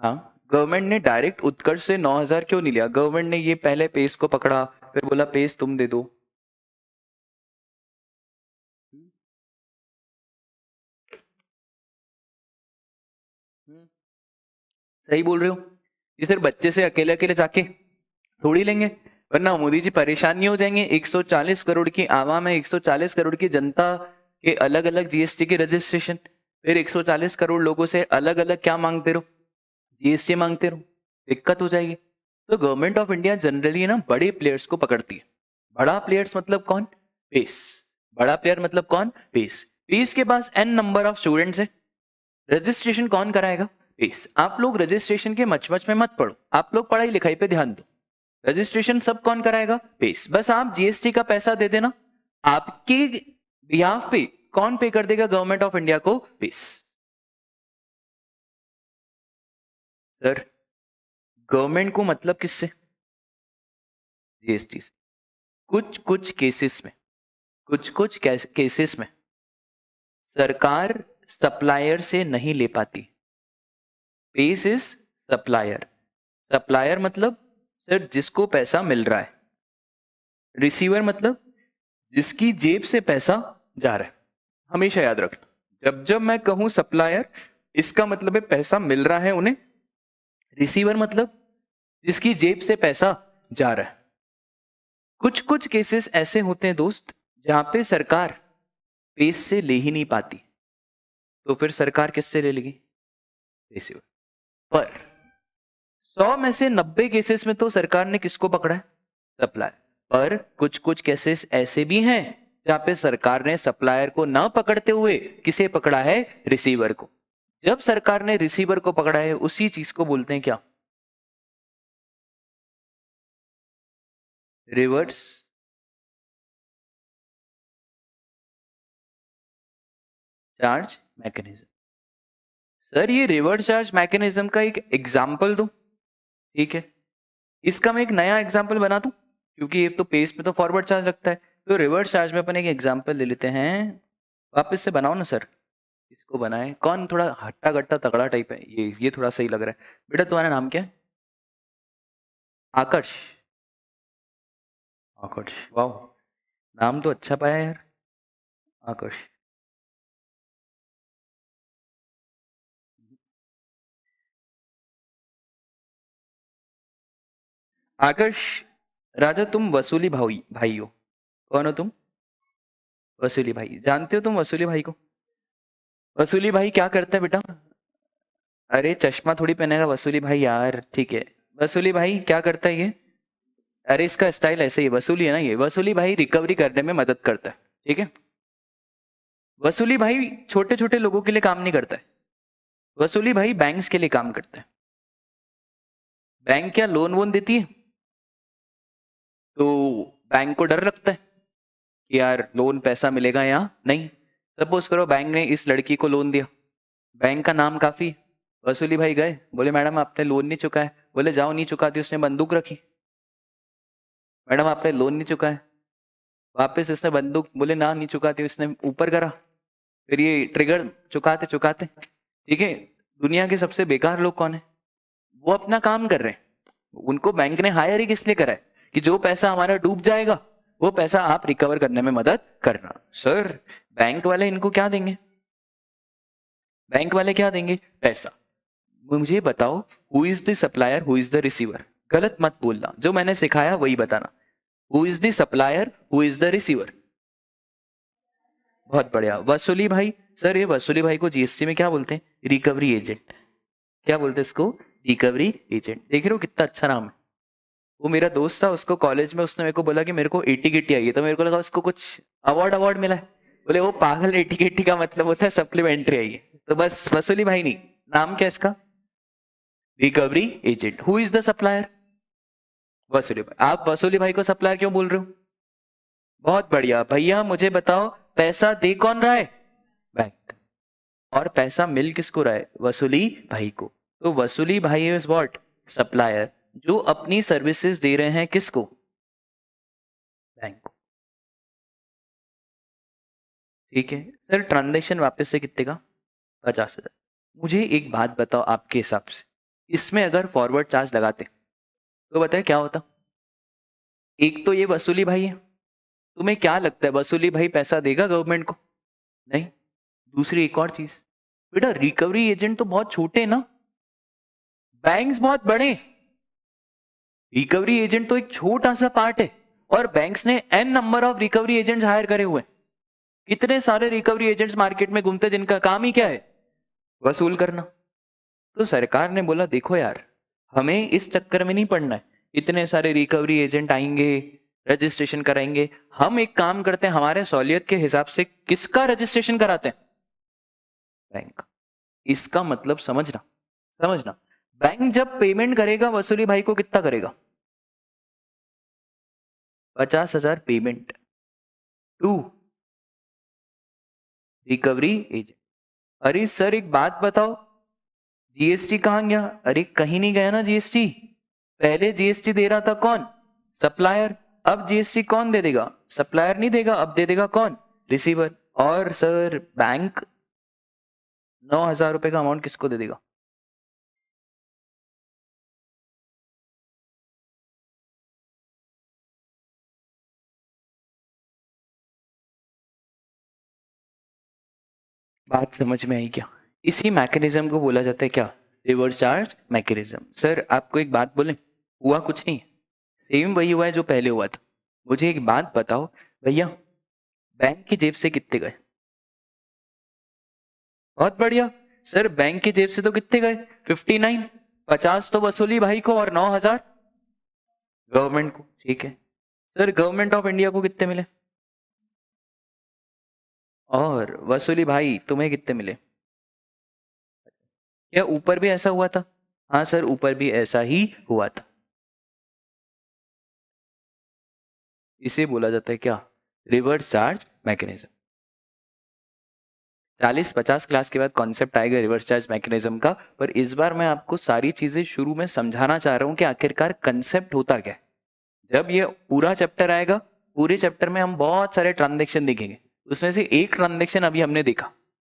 Speaker 1: हाँ, गवर्नमेंट ने डायरेक्ट उत्कर्ष से 9,000 क्यों नहीं लिया? गवर्नमेंट ने ये पहले पेस को पकड़ा, फिर बोला पेस तुम दे दो। सही बोल रहे हो। ये सिर्फ बच्चे से अकेले अकेले जाके थोड़ी लेंगे, वरना मोदी जी परेशान नहीं हो जाएंगे? 140 करोड़ की आवाम है, 140 करोड़ की जनता के अलग अलग GST के रजिस्ट्रेशन, फिर 140 करोड़ लोगों से अलग अलग क्या मांगते रहो? GST मांगते रहो, दिक्कत हो जाएगी। तो गवर्नमेंट ऑफ इंडिया जनरली ना बड़े प्लेयर्स को पकड़ती है। बड़ा प्लेयर्स मतलब कौन? पेस। बड़ा प्लेयर मतलब कौन? पेस। पेस के पास n नंबर ऑफ स्टूडेंट्स है, रजिस्ट्रेशन कौन कराएगा? पेस। आप लोग रजिस्ट्रेशन के मचमच में मत पड़ो, आप लोग पढ़ाई लिखाई पे ध्यान दो। रजिस्ट्रेशन सब कौन कराएगा? पेस। बस आप GST का पैसा दे देना, आपके बिहाफ पे कौन पे कर देगा गवर्नमेंट ऑफ इंडिया को? पेस। सर गवर्नमेंट को मतलब किससे? GST से। कुछ कुछ केसेस में, कुछ कुछ केसेस में सरकार सप्लायर से नहीं ले पाती। Pace is supplier. सप्लायर मतलब सर जिसको पैसा मिल रहा है, रिसीवर मतलब जिसकी जेब से पैसा जा रहा है। हमेशा याद रखना, जब जब मैं कहूं सप्लायर, इसका मतलब है पैसा मिल रहा है उन्हें। रिसीवर मतलब जिसकी जेब से पैसा जा रहा है। कुछ कुछ केसेस ऐसे होते हैं दोस्त, जहां पे सरकार पेस से ले ही नहीं पाती, तो फिर सरकार किससे ले लेगी? रिसीवर। पर 100 में से 90 केसेस में तो सरकार ने किसको पकड़ा है? सप्लायर। पर कुछ कुछ केसेस ऐसे भी हैं जहां पे सरकार ने सप्लायर को ना पकड़ते हुए किसे पकड़ा है? रिसीवर को। जब सरकार ने रिसीवर को पकड़ा है, उसी चीज को बोलते हैं क्या? Reverse charge mechanism. सर ये रिवर्स चार्ज मैकेनिज्म का एक एग्जाम्पल दो। ठीक है, इसका मैं एक नया एग्जाम्पल बना दूं, क्योंकि ये तो पेस में तो फॉरवर्ड चार्ज लगता है, तो रिवर्स चार्ज में अपन एक एग्जाम्पल ले लेते हैं। वापस से बनाओ ना सर। इसको बनाए कौन? थोड़ा हट्टा गट्टा तगड़ा टाइप है, ये थोड़ा सही लग रहा है। बेटा तुम्हारा नाम क्या है? आकर्ष। आकर्ष, वाह, नाम तो अच्छा पाया यार, आकर्ष। आकर्ष, राजा तुम वसूली भाई भाई हो। कौन हो तुम? वसूली भाई। जानते हो तुम वसूली भाई को? वसूली भाई क्या करता है बेटा? अरे चश्मा थोड़ी पहनेगा वसूली भाई यार। ठीक है, वसूली भाई क्या करता है ये? अरे इसका स्टाइल ऐसे ही, वसूली है ना, ये वसूली भाई रिकवरी करने में मदद करता है, ठीक है। वसूली भाई छोटे छोटे लोगों के लिए काम नहीं करता है, वसूली भाई बैंक्स के लिए काम करता है। बैंक क्या लोन वोन देती है, तो बैंक को डर लगता है कि यार लोन पैसा मिलेगा या नहीं। सपोज करो बैंक ने इस लड़की को लोन दिया, बैंक का नाम काफी, वसूली भाई गए, बोले मैडम आपने लोन नहीं चुका है, बोले जाओ नहीं चुकाती, उसने बंदूक रखी, मैडम आपने लोन नहीं चुका है, वापस इसने बंदूक, बोले ना नहीं चुकाती, उसने ऊपर करा, फिर ये ट्रिगर चुकाते चुकाते, ठीक है। दुनिया के सबसे बेकार लोग कौन है, वो अपना काम कर रहे हैं, उनको बैंक ने हायर ही किस लिए करा है कि जो पैसा हमारा डूब जाएगा वो पैसा आप रिकवर करने में मदद करना। सर बैंक वाले इनको क्या देंगे, बैंक वाले क्या देंगे, पैसा। मुझे बताओ who is the supplier, who is the receiver, गलत मत बोलना, जो मैंने सिखाया वही बताना। Who is the supplier, who is the receiver. बहुत बढ़िया, वसूली भाई। सर ये वसूली भाई को जीएसटी में क्या बोलते हैं, रिकवरी एजेंट। क्या बोलते हैं इसको, रिकवरी एजेंट। देख रहे हो कितना अच्छा नाम है। वो मेरा दोस्त था, उसको कॉलेज में उसने मेरे को बोला कि मेरे को 80 गिट्टी आई है, तो मेरे को लगा उसको कुछ अवार्ड अवार्ड मिला है। बोले वो पागल, 80 गिट्टी का मतलब होता है सप्लीमेंट्री आई है। तो बस वसूली भाई नहीं, नाम क्या इसका, recovery agent. Who is the supplier, वसूली भाई। आप वसूली भाई को सप्लायर क्यों बोल रहे हो, बहुत बढ़िया। भैया मुझे बताओ पैसा दे कौन रहा है, बैंक, और पैसा मिल किसको रहा है, वसूली भाई को। तो वसूली भाई इज व्हाट, सप्लायर, जो अपनी सर्विसेज दे रहे हैं किसको, बैंक को, ठीक है। सर ट्रांजेक्शन वापस से कितने का, 50,000। मुझे एक बात बताओ आपके हिसाब से, इसमें अगर फॉरवर्ड चार्ज लगाते तो बताए क्या होता। एक तो ये वसूली भाई है, तुम्हें क्या लगता है वसूली भाई पैसा देगा गवर्नमेंट को, नहीं। दूसरी एक और चीज, बेटा रिकवरी एजेंट तो बहुत छोटे हैं ना, बैंक्स बहुत बड़े, रिकवरी एजेंट तो एक छोटा सा पार्ट है, और बैंक्स ने an number of recovery agents hire करे हुए हैं। कितने सारे रिकवरी एजेंट्स मार्केट में घूमते जिनका काम ही क्या है, वसूल करना। तो सरकार ने बोला देखो यार, हमें इस चक्कर में नहीं पड़ना है, इतने सारे रिकवरी एजेंट आएंगे, रजिस्ट्रेशन कराएंगे, हम एक काम करते हैं, हमारे सहूलियत के हिसाब से किसका रजिस्ट्रेशन कराते हैं, बैंक। इसका मतलब समझना, समझना, बैंक जब पेमेंट करेगा वसूली भाई को कितना करेगा, 50,000 पेमेंट टू रिकवरी एजेंट। अरे सर एक बात बताओ, जीएसटी कहां गया, अरे कहीं नहीं गया ना जीएसटी। पहले जीएसटी दे रहा था कौन, सप्लायर, अब जीएसटी कौन दे देगा, सप्लायर नहीं देगा, अब दे देगा कौन, रिसीवर। और सर बैंक 9,000 रुपए का अमाउंट किसको दे देगा, बात समझ में आई क्या। इसी मैकेनिज्म को बोला जाता है क्या, रिवर्स चार्ज मैकेनिज्म। सर आपको एक बात बोले, हुआ कुछ नहीं, सेम वही हुआ है जो पहले हुआ था। मुझे एक बात बताओ भैया, बैंक की जेब से कितने गए, बहुत बढ़िया। सर बैंक की जेब से तो कितने गए, 59, 50 तो वसूली भाई को और 9,000 गवर्नमेंट को, ठीक है। सर गवर्नमेंट ऑफ इंडिया को कितने मिले, और वसूली भाई तुम्हें कितने मिले, क्या ऊपर भी ऐसा हुआ था, हाँ सर ऊपर भी ऐसा ही हुआ था। इसे बोला जाता है क्या, रिवर्स चार्ज मैकेनिज्म। 40-50 क्लास के बाद कॉन्सेप्ट आएगा रिवर्स चार्ज मैकेनिज्म का, पर इस बार मैं आपको सारी चीजें शुरू में समझाना चाह रहा हूं कि आखिरकार कंसेप्ट होता क्या है। जब ये पूरा चैप्टर आएगा, पूरे चैप्टर में हम बहुत सारे ट्रांजेक्शन देखेंगे, उसमें से एक ट्रांजेक्शन अभी हमने देखा।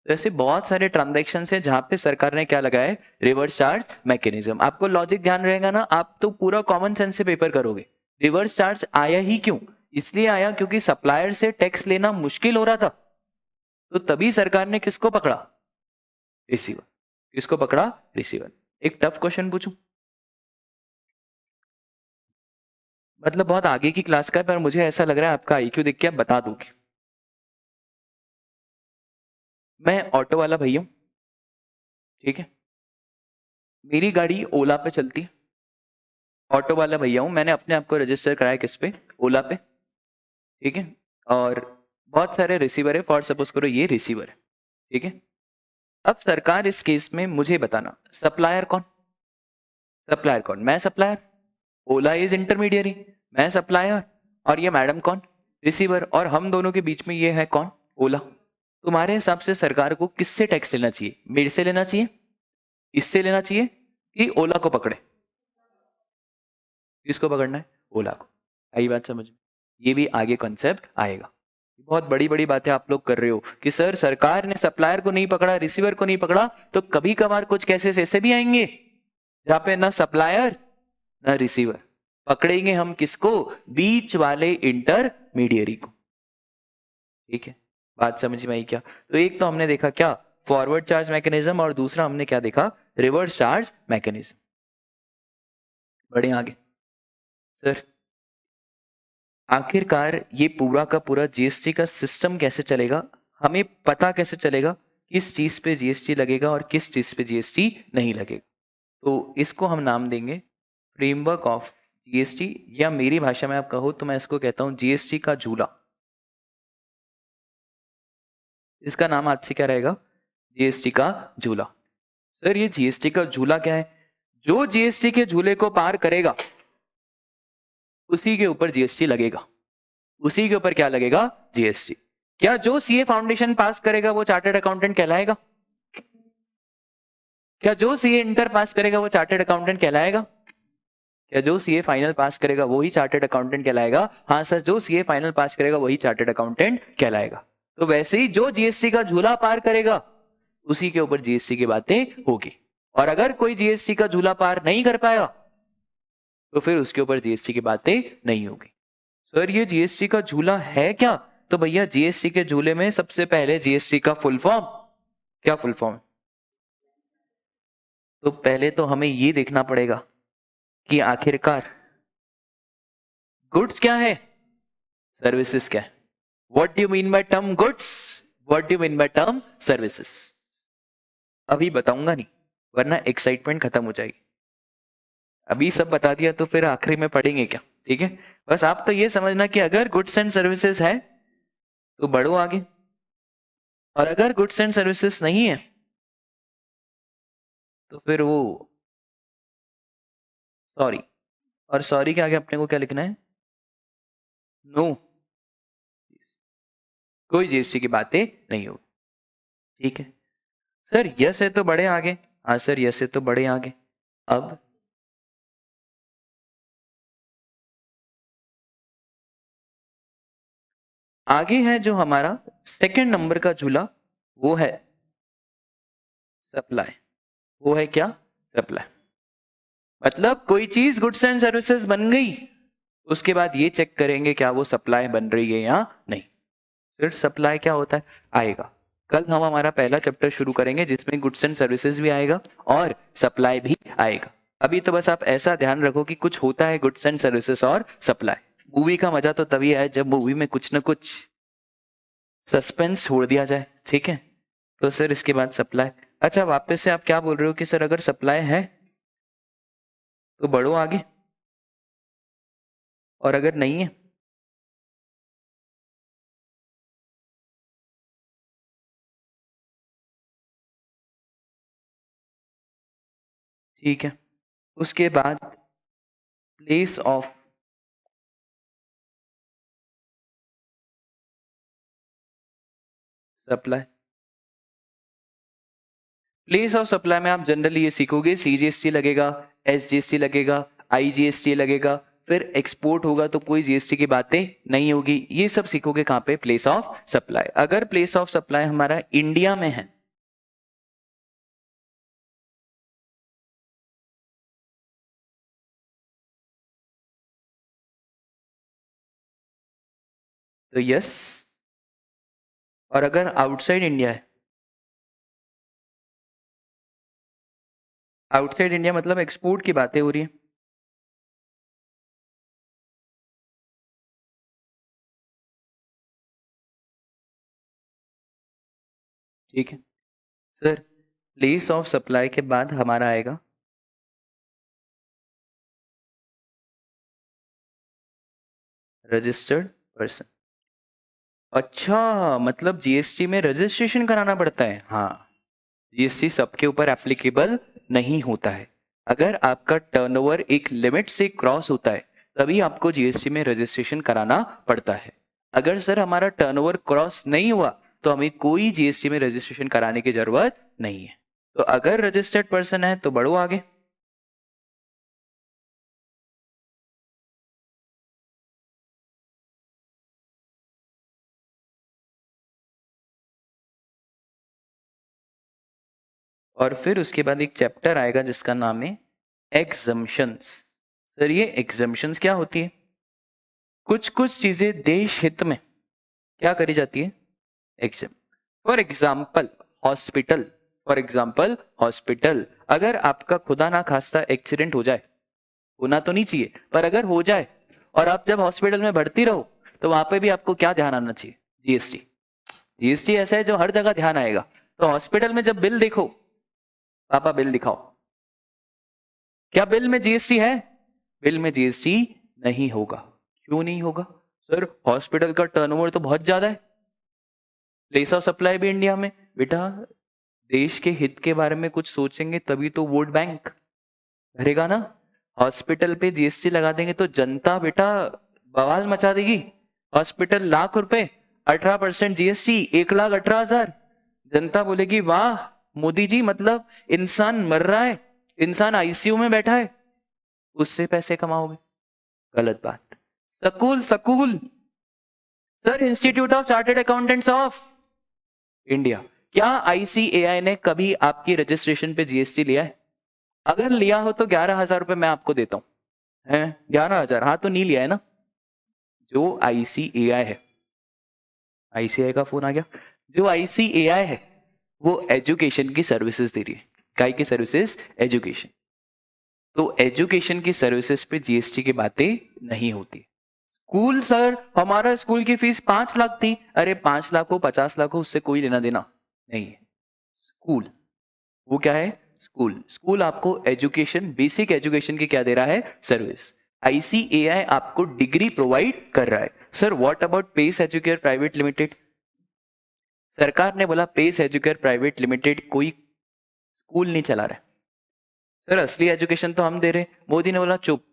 Speaker 1: तो ऐसे बहुत सारे ट्रांजेक्शन है जहां पे सरकार ने क्या लगाया है, रिवर्स चार्ज मैकेनिज्म। आपको लॉजिक ध्यान रहेगा ना, आप तो पूरा कॉमन सेंस से पेपर करोगे। रिवर्स चार्ज आया ही क्यों, इसलिए आया क्योंकि सप्लायर से टैक्स लेना मुश्किल हो रहा था, तो तभी सरकार ने किसको पकड़ा, रिसीवर। किसको पकड़ा, रिसीवर। एक टफ क्वेश्चन पूछूं, मतलब बहुत आगे की क्लास का है, पर मुझे ऐसा लग रहा है आपका आईक्यू देख के आप बता दोगे। मैं ऑटो वाला भैया हूं, ठीक है, मेरी गाड़ी ओला पे चलती है, ऑटो वाला भैया हूँ, मैंने अपने आप को रजिस्टर कराया किस पे, ओला पे, ठीक है। और बहुत सारे रिसीवर है, फॉर सपोज करो ये रिसीवर है, ठीक है। अब सरकार इस केस में मुझे बताना सप्लायर कौन, सप्लायर कौन, मैं सप्लायर, ओला इज इंटरमीडियरी, मैं सप्लायर, और ये मैडम कौन, रिसीवर, और हम दोनों के बीच में ये है कौन, ओला। तुम्हारे हिसाब से सरकार को किससे टैक्स लेना चाहिए, मेरे से लेना चाहिए, इससे लेना चाहिए, कि ओला को पकड़े, किसको पकड़ना है, ओला को। आई बात समझ में, ये भी आगे कॉन्सेप्ट आएगा। बहुत बड़ी बड़ी बातें आप लोग कर रहे हो कि सर सरकार ने सप्लायर को नहीं पकड़ा, रिसीवर को नहीं पकड़ा, तो कभी कभार कुछ केसेस ऐसे भी आएंगे जहां पे ना सप्लायर ना रिसीवर, पकड़ेंगे हम किसको, बीच वाले इंटरमीडियरी को, ठीक है। बात समझ में आई क्या, तो एक तो हमने देखा क्या, फॉरवर्ड चार्ज मैकेनिज्म, और दूसरा हमने क्या देखा, रिवर्स चार्ज मैकेनिज्म। बढ़े आगे सर, आखिरकार ये पूरा का पूरा जीएसटी का सिस्टम कैसे चलेगा, हमें पता कैसे चलेगा किस चीज पे जीएसटी लगेगा और किस चीज पे जीएसटी नहीं लगेगा। तो इसको हम नाम देंगे फ्रेमवर्क ऑफ जीएसटी, या मेरी भाषा में आप कहो तो मैं इसको कहता हूं जीएसटी का झूला। इसका नाम आज से क्या रहेगा, जीएसटी का झूला। सर ये जीएसटी का झूला क्या है, जो जीएसटी के झूले को पार करेगा उसी के ऊपर जीएसटी लगेगा, उसी के ऊपर क्या लगेगा, जीएसटी। क्या जो सीए फाउंडेशन पास करेगा वो चार्टर्ड अकाउंटेंट कहलाएगा, क्या जो सीए इंटर पास करेगा वो चार्टर्ड अकाउंटेंट कहलाएगा, क्या जो सीए फाइनल पास करेगा वही चार्टर्ड अकाउंटेंट कहलाएगा, हाँ सर जो सीए फाइनल पास करेगा वही चार्टर्ड अकाउंटेंट कहलाएगा। तो वैसे ही जो जीएसटी का झूला पार करेगा उसी के ऊपर जीएसटी की बातें होगी, और अगर कोई जीएसटी का झूला पार नहीं कर पाएगा तो फिर उसके ऊपर जीएसटी की बातें नहीं होगी। सर ये जीएसटी का झूला है क्या, तो भैया जीएसटी के झूले में सबसे पहले जीएसटी का फुल फॉर्म, क्या फुल फॉर्म, तो पहले तो हमें ये देखना पड़ेगा कि आखिरकार गुड्स क्या है, सर्विसेज क्या है। What do you mean by term goods, what do you mean by term services, अभी बताऊंगा नहीं वरना एक्साइटमेंट खत्म हो जाएगी। अभी सब बता दिया तो फिर आखिरी में पढ़ेंगे क्या, ठीक है। बस आप तो ये समझना कि अगर गुड्स एंड सर्विसेज है तो बढ़ो आगे, और अगर गुड्स एंड सर्विसेज नहीं है तो फिर वो सॉरी, और सॉरी के आगे अपने को क्या लिखना है, नो, कोई जीएसटी की बातें नहीं होगी, ठीक है। सर यस है तो बड़े आगे, हाँ सर यस है तो बड़े आगे। अब आगे है जो हमारा सेकंड नंबर का झूला, वो है सप्लाई, वो है क्या, सप्लाई। मतलब कोई चीज गुड्स एंड सर्विसेज बन गई, उसके बाद ये चेक करेंगे क्या वो सप्लाई बन रही है या नहीं। फिर सप्लाई क्या होता है आएगा, कल हम हमारा पहला चैप्टर शुरू करेंगे जिसमें गुड्स एंड सर्विसेज भी आएगा और सप्लाई भी आएगा। अभी तो बस आप ऐसा ध्यान रखो कि कुछ होता है गुड्स एंड सर्विसेज और सप्लाई। मूवी का मजा तो तभी है जब मूवी में कुछ ना कुछ सस्पेंस छोड़ दिया जाए, ठीक है। तो सर इसके बाद सप्लाई, अच्छा वापस से आप क्या बोल रहे हो कि सर अगर सप्लाई है तो बढ़ो आगे, और अगर नहीं है ठीक है। उसके बाद place of supply, place of supply में आप जनरली ये सीखोगे सीजीएसटी लगेगा, एसजीएसटी लगेगा, आईजीएसटी लगेगा, फिर एक्सपोर्ट होगा तो कोई जीएसटी की बातें नहीं होगी, ये सब सीखोगे कहां पे, प्लेस ऑफ सप्लाई। अगर प्लेस ऑफ सप्लाई हमारा इंडिया में है तो यस, और अगर आउटसाइड इंडिया है, आउटसाइड इंडिया मतलब एक्सपोर्ट की बातें हो रही है, ठीक है। सर प्लेस ऑफ सप्लाई के बाद हमारा आएगा रजिस्टर्ड पर्सन। अच्छा, मतलब जीएसटी में रजिस्ट्रेशन कराना पड़ता है। हाँ, जीएसटी सबके ऊपर एप्लीकेबल नहीं होता है। अगर आपका टर्नओवर एक लिमिट से क्रॉस होता है तभी आपको जीएसटी में रजिस्ट्रेशन कराना पड़ता है। अगर सर हमारा टर्नओवर क्रॉस नहीं हुआ तो हमें कोई जीएसटी में रजिस्ट्रेशन कराने की जरूरत नहीं है। तो अगर रजिस्टर्ड पर्सन है तो बढ़ो आगे। और फिर उसके बाद एक चैप्टर आएगा जिसका नाम है एग्जम्पशंस। सर ये एग्जम्पशंस क्या होती है? कुछ कुछ चीजें देश हित में क्या करी जाती है? Exam. For example hospital, for example hospital, अगर आपका खुदा ना खास्ता एक्सीडेंट हो जाए, होना तो नहीं चाहिए पर अगर हो जाए और आप जब हॉस्पिटल में भर्ती रहो तो वहां पे भी आपको क्या ध्यान आना चाहिए? जीएसटी। जीएसटी ऐसा है जो हर जगह ध्यान आएगा। तो हॉस्पिटल में जब बिल देखो, पापा बिल दिखाओ, क्या बिल में जीएसटी है? बिल में जीएसटी नहीं होगा। क्यों नहीं होगा? सर हॉस्पिटल का टर्नओवर तो बहुत ज्यादा है, प्लेस ऑफ सप्लाई भी इंडिया में। बेटा देश के हित के बारे में कुछ सोचेंगे तभी तो वोट बैंक भरेगा ना। हॉस्पिटल पे जीएसटी लगा देंगे तो जनता बेटा बवाल मचा देगी। हॉस्पिटल लाख रुपए, 18% जीएसटी, 1,18,000। जनता बोलेगी वाह मोदी जी, मतलब इंसान मर रहा है, इंसान आईसीयू में बैठा है, उससे पैसे कमाओगे। गलत बात। School school sir, institute of chartered accountants of India, क्या आईसीएआई ने कभी आपकी रजिस्ट्रेशन पे जीएसटी लिया है? अगर लिया हो तो 11,000 रुपए मैं आपको देता हूं। है 11,000? हाँ तो नहीं लिया है ना। जो आईसीएआई है, आईसीआई का फोन आ गया, जो आईसीएआई है वो एजुकेशन की सर्विसेज दे रही है। काय की सर्विसेज? एजुकेशन। तो एजुकेशन की सर्विसेज पे जीएसटी की बातें नहीं होती। स्कूल सर, हमारा स्कूल की फीस 5 लाख थी। अरे 5 लाख हो 50 लाख हो उससे कोई लेना देना नहीं है। स्कूल वो क्या है? स्कूल। स्कूल आपको एजुकेशन, बेसिक एजुकेशन की क्या दे रहा है? सर्विस। आईसीएआई आपको डिग्री प्रोवाइड कर रहा है। Sir what about Pace Educare private limited? सरकार ने बोला पेस एजुकेयर प्राइवेट लिमिटेड कोई स्कूल नहीं चला रहा है। सर असली एजुकेशन तो हम दे रहे हैं। मोदी ने बोला चुप,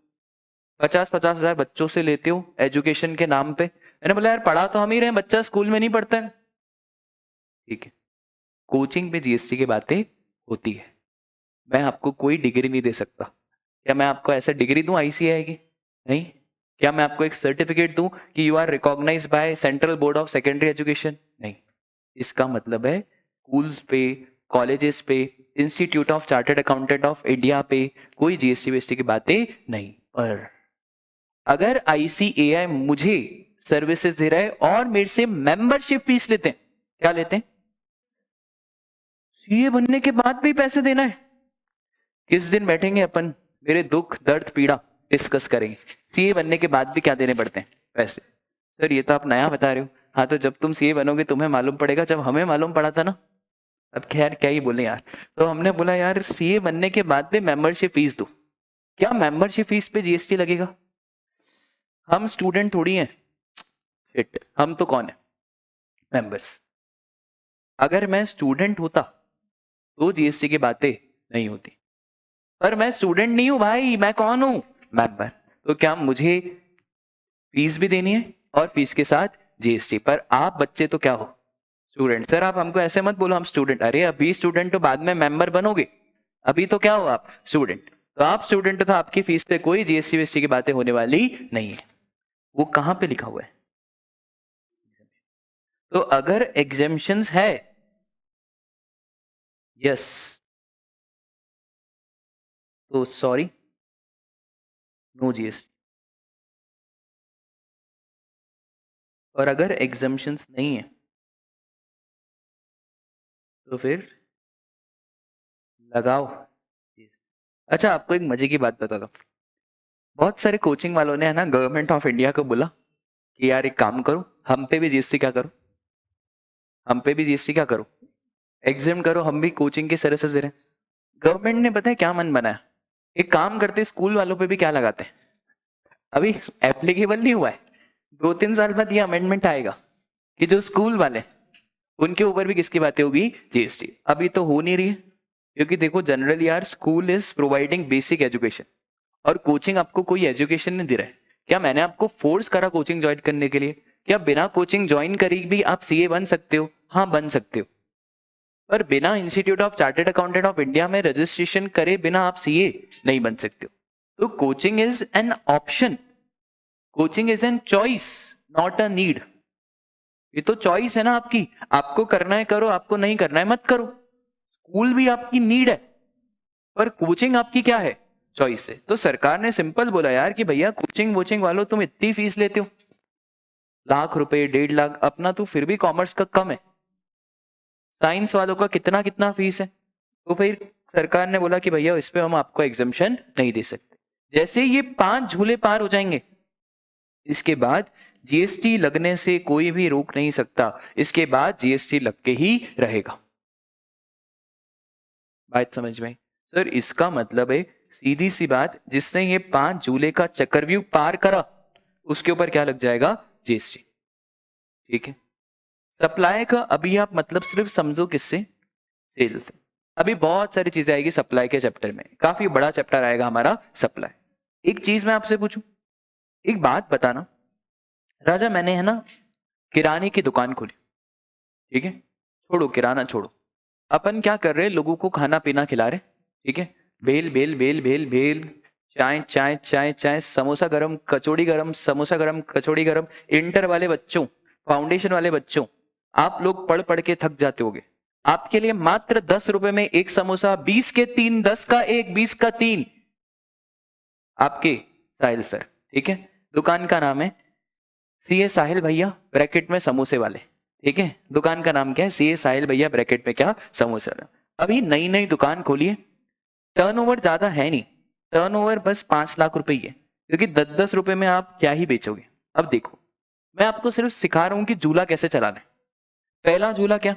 Speaker 1: 50-50 हजार बच्चों से लेते हो एजुकेशन के नाम पे। मैंने बोला यार पढ़ा तो हम ही रहे हैं, बच्चा स्कूल में नहीं पढ़ता है। ठीक है, कोचिंग पे जीएसटी की बातें होती है। मैं आपको कोई डिग्री नहीं दे सकता। क्या मैं आपको ऐसा डिग्री दूं आईसीएआई की? नहीं। क्या मैं आपको एक सर्टिफिकेट दूं कि you are recognize by central board of secondary education? नहीं। इसका मतलब है स्कूल्स पे, कॉलेजेस पे, institute of chartered accountant of India पे कोई जीएसटी वीएसटी की बातें नहीं। पर अगर आईसीएआई मुझे सर्विसेज दे रहा है और मेरे से मेंबरशिप फीस लेते हैं, क्या लेते हैं? सीए बनने के बाद भी पैसे देना है? किस दिन बैठेंगे अपन, मेरे दुख दर्द पीड़ा डिस्कस करेंगे। सीए बनने के बाद भी क्या देने पड़ते हैं? पैसे। सर ये तो आप नया बता रहे हो। हाँ तो जब तुम सीए बनोगे तुम्हें मालूम पड़ेगा, जब हमें मालूम पड़ा था ना। अब खैर क्या ही बोले यार। तो हमने बोला यार सीए बनने के बाद भी मेंबरशिप फीस दो। क्या मेंबरशिप फीस पे जीएसटी लगेगा? हम स्टूडेंट थोड़ी हैं। शिट, हम तो कौन है? मेंबर्स। अगर मैं स्टूडेंट होता तो जीएसटी की बातें नहीं होती, पर मैं स्टूडेंट नहीं हूं भाई। मैं कौन हूं? मेंबर। तो क्या मुझे फीस भी देनी है और फीस के साथ जीएसटी? पर आप बच्चे तो क्या हो? स्टूडेंट। सर आप हमको ऐसे मत बोलो हम स्टूडेंट। अरे अभी स्टूडेंट तो बाद में मेंबर बनोगे, अभी तो क्या हो आप? स्टूडेंट। तो आप स्टूडेंट तो आपकी फीस पे कोई जीएसटी वीएसटी की बातें होने वाली नहीं है। वो कहां पे लिखा हुआ है? तो अगर एग्जेम्पशंस है, यस, तो सॉरी, नो जीएसटी। और अगर एग्जेम्पशंस नहीं है तो फिर लगाओ। अच्छा आपको एक मजे की बात बताता हूँ। बहुत सारे कोचिंग वालों ने है ना गवर्नमेंट ऑफ इंडिया को बोला कि यार एक काम करो, हम पे भी जीएसटी क्या करो, हम पे भी जीएसटी क्या करो, एग्जाम करो, हम भी कोचिंग के सर्विसेज दे रहे हैं। गवर्नमेंट ने पता है क्या मन बनाया? एक काम करते स्कूल वालों पे भी क्या लगाते हैं, अभी एप्लीकेबल नहीं हुआ है, 2-3 साल बाद ये अमेंडमेंट आएगा कि जो स्कूल वाले उनके ऊपर भी किसकी बातें होगी, जीएसटी। अभी तो हो नहीं रही है, क्योंकि देखो जनरली यार school is providing basic education और कोचिंग आपको कोई एजुकेशन नहीं दे रहा है। क्या मैंने आपको फोर्स करा कोचिंग ज्वाइन करने के लिए? क्या बिना कोचिंग ज्वाइन करे भी आप सीए बन सकते हो? हाँ बन सकते हो, पर बिना institute of chartered accountant of India में रजिस्ट्रेशन करे बिना आप सीए नहीं बन सकते हो। तो coaching is an option, coaching is an choice, not a need. ये तो चॉइस है ना आपकी, आपको करना है करो, आपको नहीं करना है मत करो। स्कूल भी आपकी नीड है, पर कोचिंग आपकी क्या है, चॉइस है। तो सरकार ने सिंपल बोला यार कि भैया कोचिंग वोचिंग वालों तुम इतनी फीस लेते हो, लाख रुपए 1.5 लाख, अपना तो फिर भी कॉमर्स का कम है, साइंस वालों का कितना कितना फीस है। तो फिर सरकार ने बोला कि भैया इस पे हम आपको एग्जम्पशन नहीं दे सकते। जैसे ये 5 झूले पार हो जाएंगे, इसके बाद जीएसटी लगने से कोई भी रोक नहीं सकता, इसके बाद जीएसटी लग के ही रहेगा। बात समझ में? सर इसका मतलब है सीधी सी बात, जिसने ये 5 झूले का चक्रव्यूह पार करा उसके ऊपर क्या लग जाएगा, जीएसटी। ठीक है। सप्लाई का अभी आप मतलब सिर्फ समझो किससे, सेल से। अभी बहुत सारी चीजें आएगी सप्लाई के चैप्टर में, काफी बड़ा चैप्टर आएगा हमारा सप्लाई। एक चीज मैं आपसे पूछूं, एक बात बताना राजा, मैंने है ना किराने की दुकान खोली, ठीक है, छोड़ो किराना छोड़ो, अपन क्या कर रहे, लोगों को खाना पीना खिला रहे, ठीक है, भेल भेल भेल भेल भेल, चाय चाय चाय चाय, समोसा गरम कचौड़ी गरम, समोसा गरम कचौड़ी गरम। इंटर वाले बच्चों, फाउंडेशन वाले बच्चों, आप लोग पढ़ पढ़ के थक जाते होगे, आपके लिए मात्र 10 रुपए में एक समोसा, 20 के 3, 10 का 1, 20 का 3, आपके साहिल सर, ठीक है, दुकान का नाम है सीए साहिल भैया ब्रैकेट में समोसे वाले, ठीक है, दुकान का नाम क्या है, सीए साहिल भैया ब्रैकेट में क्या, समोसे वाला। अभी नई नई दुकान खोली है, टर्नओवर ज्यादा है नहीं, टर्नओवर बस 5 लाख रुपए ही है, क्योंकि 10-10 रुपए में आप क्या ही बेचोगे। अब देखो मैं आपको सिर्फ सिखा रहा हूं कि झूला कैसे चलाना है। पहला झूला क्या,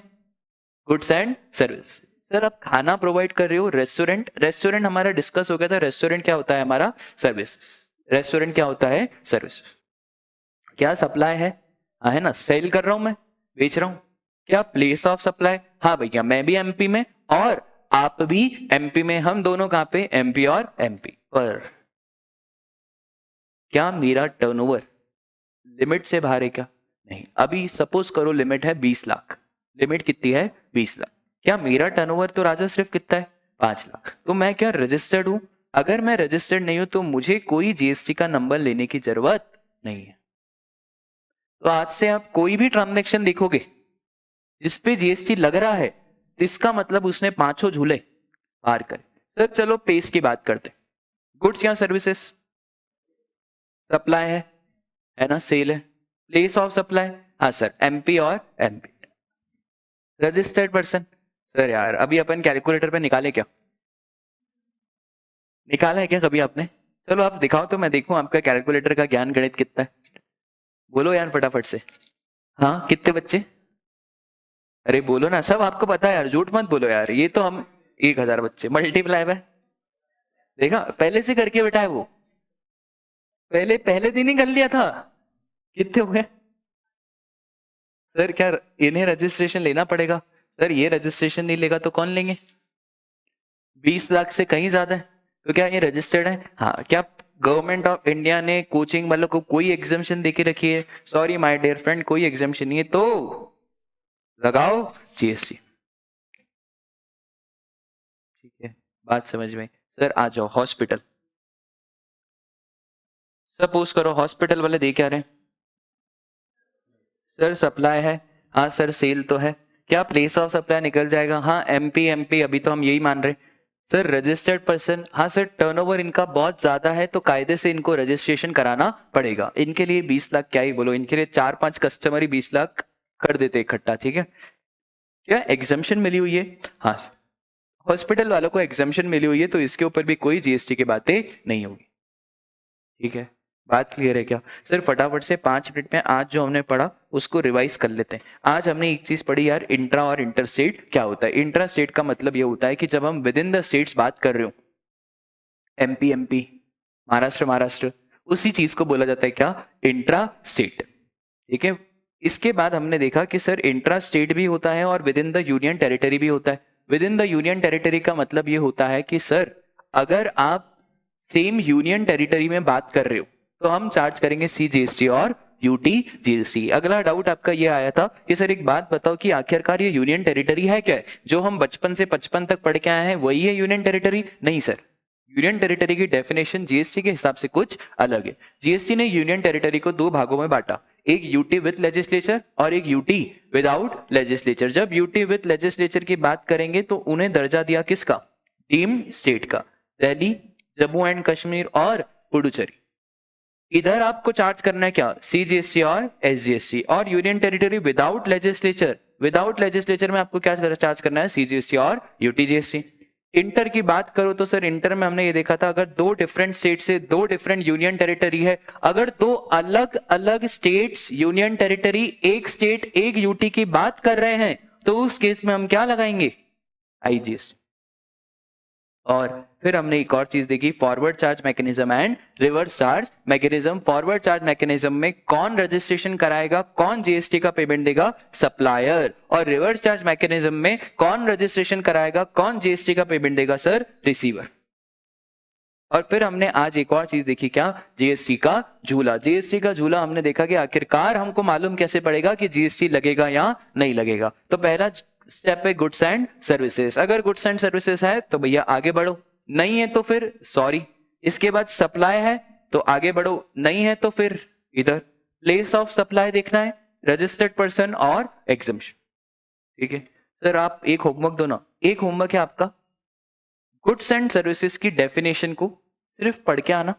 Speaker 1: गुड्स एंड सर्विस। सर आप खाना प्रोवाइड कर रहे हो, रेस्टोरेंट, रेस्टोरेंट हमारा डिस्कस हो गया था, रेस्टोरेंट क्या होता है हमारा, सर्विसेज। रेस्टोरेंट क्या होता है, सर्विस। क्या सप्लाई है ना, सेल कर रहा हूं मैं, बेच रहा हूं। क्या प्लेस ऑफ सप्लाई, हाँ भैया मैं भी एमपी में और आप भी एमपी में, हम दोनों कहां पे, एमपी और एमपी पर। क्या मेरा टर्नओवर लिमिट से बाहर है क्या, नहीं। अभी सपोज करो लिमिट है 20 लाख, लिमिट कितनी है, 20 लाख। क्या मेरा टर्नओवर तो राजा सिर्फ कितना है, 5 लाख। तो मैं क्या रजिस्टर्ड हूं? अगर मैं रजिस्टर्ड नहीं हूं तो मुझे कोई जीएसटी का नंबर लेने की जरूरत नहीं है। तो आज से आप कोई भी ट्रांजैक्शन देखोगे जिसपे जीएसटी लग रहा है, इसका मतलब उसने 5 झूले पार करे। सर चलो पेस की बात करते, गुड्स या सर्विसेज, सप्लाई है ना, सेल है, प्लेस ऑफ सप्लाई, हाँ सर एमपी और एमपी, रजिस्टर्ड पर्सन। सर यार अभी अपन कैलकुलेटर पे निकाले क्या, निकाला है क्या कभी आपने? चलो आप दिखाओ तो मैं देखूं आपका कैलकुलेटर का ज्ञान गणित कितना है, बोलो यार फटाफट से। हाँ कितने बच्चे, अरे बोलो ना, सब आपको पता है यार, झूठ मत बोलो यार। ये तो हम 1000 बच्चे मल्टीप्लाई में, देखा पहले से करके बैठा है वो, पहले पहले दिन ही कर लिया था। कितने हुए सर, क्या इन्हें रजिस्ट्रेशन लेना पड़ेगा? सर ये रजिस्ट्रेशन नहीं लेगा तो कौन लेंगे, 20 लाख से कहीं ज्यादा है, तो क्या ये रजिस्टर्ड है? हाँ। क्या गवर्नमेंट ऑफ इंडिया ने कोचिंग वालों को कोई एग्जामेशन देके रखी है? सॉरी माय डियर फ्रेंड, कोई एग्जामेशन नहीं है, तो लगाओ जीएसटी। ठीक है, बात समझ में? सर आ जाओ हॉस्पिटल, सपोज करो हॉस्पिटल वाले दे क्या रहे हैं, सर सप्लाई है, हाँ सर सेल तो है। क्या प्लेस ऑफ सप्लाई निकल जाएगा? हाँ एमपी एमपी, अभी तो हम यही मान रहे। सर रजिस्टर्ड पर्सन, हाँ सर टर्नओवर इनका बहुत ज्यादा है तो कायदे से इनको रजिस्ट्रेशन कराना पड़ेगा। इनके लिए 20 लाख क्या ही बोलो, इनके लिए 4-5 कस्टमर ही 20 लाख कर देते इकट्ठा, ठीक है। क्या एग्जामेशन मिली हुई है? हाँ हॉस्पिटल वालों को एग्जामेशन मिली हुई है, तो इसके ऊपर भी कोई जीएसटी की बातें नहीं होगी, ठीक है। बात क्लियर है क्या? सर फटाफट से 5 मिनट में आज जो हमने पढ़ा उसको रिवाइज कर लेते हैं। आज हमने एक चीज पढ़ी यार, इंट्रा और इंटर स्टेट क्या होता है। इंट्रा स्टेट का मतलब ये होता है कि जब हम विद इन द स्टेट्स बात कर रहे हो, एमपी एमपी, महाराष्ट्र महाराष्ट्र, उसी चीज को बोला जाता है क्या, इंट्रा स्टेट। ठीक है, इसके बाद हमने देखा कि सर इंट्रा स्टेट भी होता है और with in the union territory भी होता है। With in the union territory का मतलब ये होता है कि सर अगर आप सेम यूनियन टेरिटरी में बात कर रहे हो तो हम चार्ज करेंगे CGST और UTGST। अगला डाउट आपका ये आया था कि सर एक बात बताओ कि आखिरकार ये यूनियन टेरिटरी है क्या, जो हम बचपन से 55 तक पढ़ के आए हैं वही है यूनियन टेरिटरी? नहीं सर, यूनियन टेरिटरी की डेफिनेशन GST के हिसाब से कुछ अलग है। GST ने यूनियन टेरिटरी को दो भागों में बांटा, एक यूटी विद लेजिस्लेचर और एक यूटी विदाउट लेजिस्लेचर। जब यूटी विद लेजिस्लेचर की बात करेंगे तो उन्हें दर्जा दिया किसका, डीम्ड स्टेट का, दिल्ली, जम्मू एंड कश्मीर और पुडुचेरी। इधर आपको चार्ज करना है क्या, CGST और SGST। और union territory without legislature, without legislature में आपको क्या चार्ज करना है, CGST और UTGST। इंटर की बात करो तो सर इंटर में हमने ये देखा था अगर दो डिफरेंट स्टेट से दो डिफरेंट यूनियन टेरिटरी है, अगर दो अलग अलग स्टेट्स यूनियन टेरिटरी एक स्टेट एक यूटी की बात कर रहे हैं तो उस केस में हम क्या लगाएंगे, IGST। और फिर हमने एक और चीज देखी, forward charge mechanism and reverse charge mechanism. Forward charge mechanism में कौन रजिस्ट्रेशन कराएगा, कौन GST का पेमेंट देगा, सप्लायर। और रिवर्स चार्ज मैकेनिज्म में कौन रजिस्ट्रेशन कराएगा, कौन GST का पेमेंट देगा, सर रिसीवर। और फिर हमने आज एक और चीज देखी क्या, GST का झूला। GST का झूला हमने देखा कि आखिरकार हमको मालूम कैसे पड़ेगा कि GST लगेगा या नहीं लगेगा। तो पहला स्टेप है गुड्स एंड सर्विसेज। अगर गुड्स एंड सर्विसेज है तो भैया आगे बढ़ो, नहीं है तो फिर सॉरी। इसके बाद सप्लाई है तो आगे बढ़ो, नहीं है तो फिर इधर प्लेस ऑफ सप्लाई देखना है, रजिस्टर्ड पर्सन और एग्जम्पशन। ठीक है सर, आप एक होमवर्क दो ना, एक होमवर्क है आपका, गुड्स एंड सर्विसेज की डेफिनेशन को सिर्फ पढ़ के आना,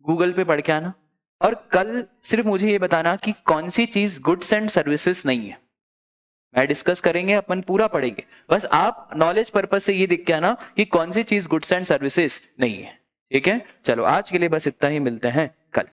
Speaker 1: गूगल पे पढ़ के आना, और कल सिर्फ मुझे ये बताना कि कौन सी चीज गुड्स एंड सर्विसेज नहीं है। मैं डिस्कस करेंगे, अपन पूरा पढ़ेंगे, बस आप नॉलेज पर्पज से ये देख के आना कि कौन सी चीज गुड्स एंड सर्विसेज नहीं है। ठीक है, चलो आज के लिए बस इतना ही, मिलते हैं कल।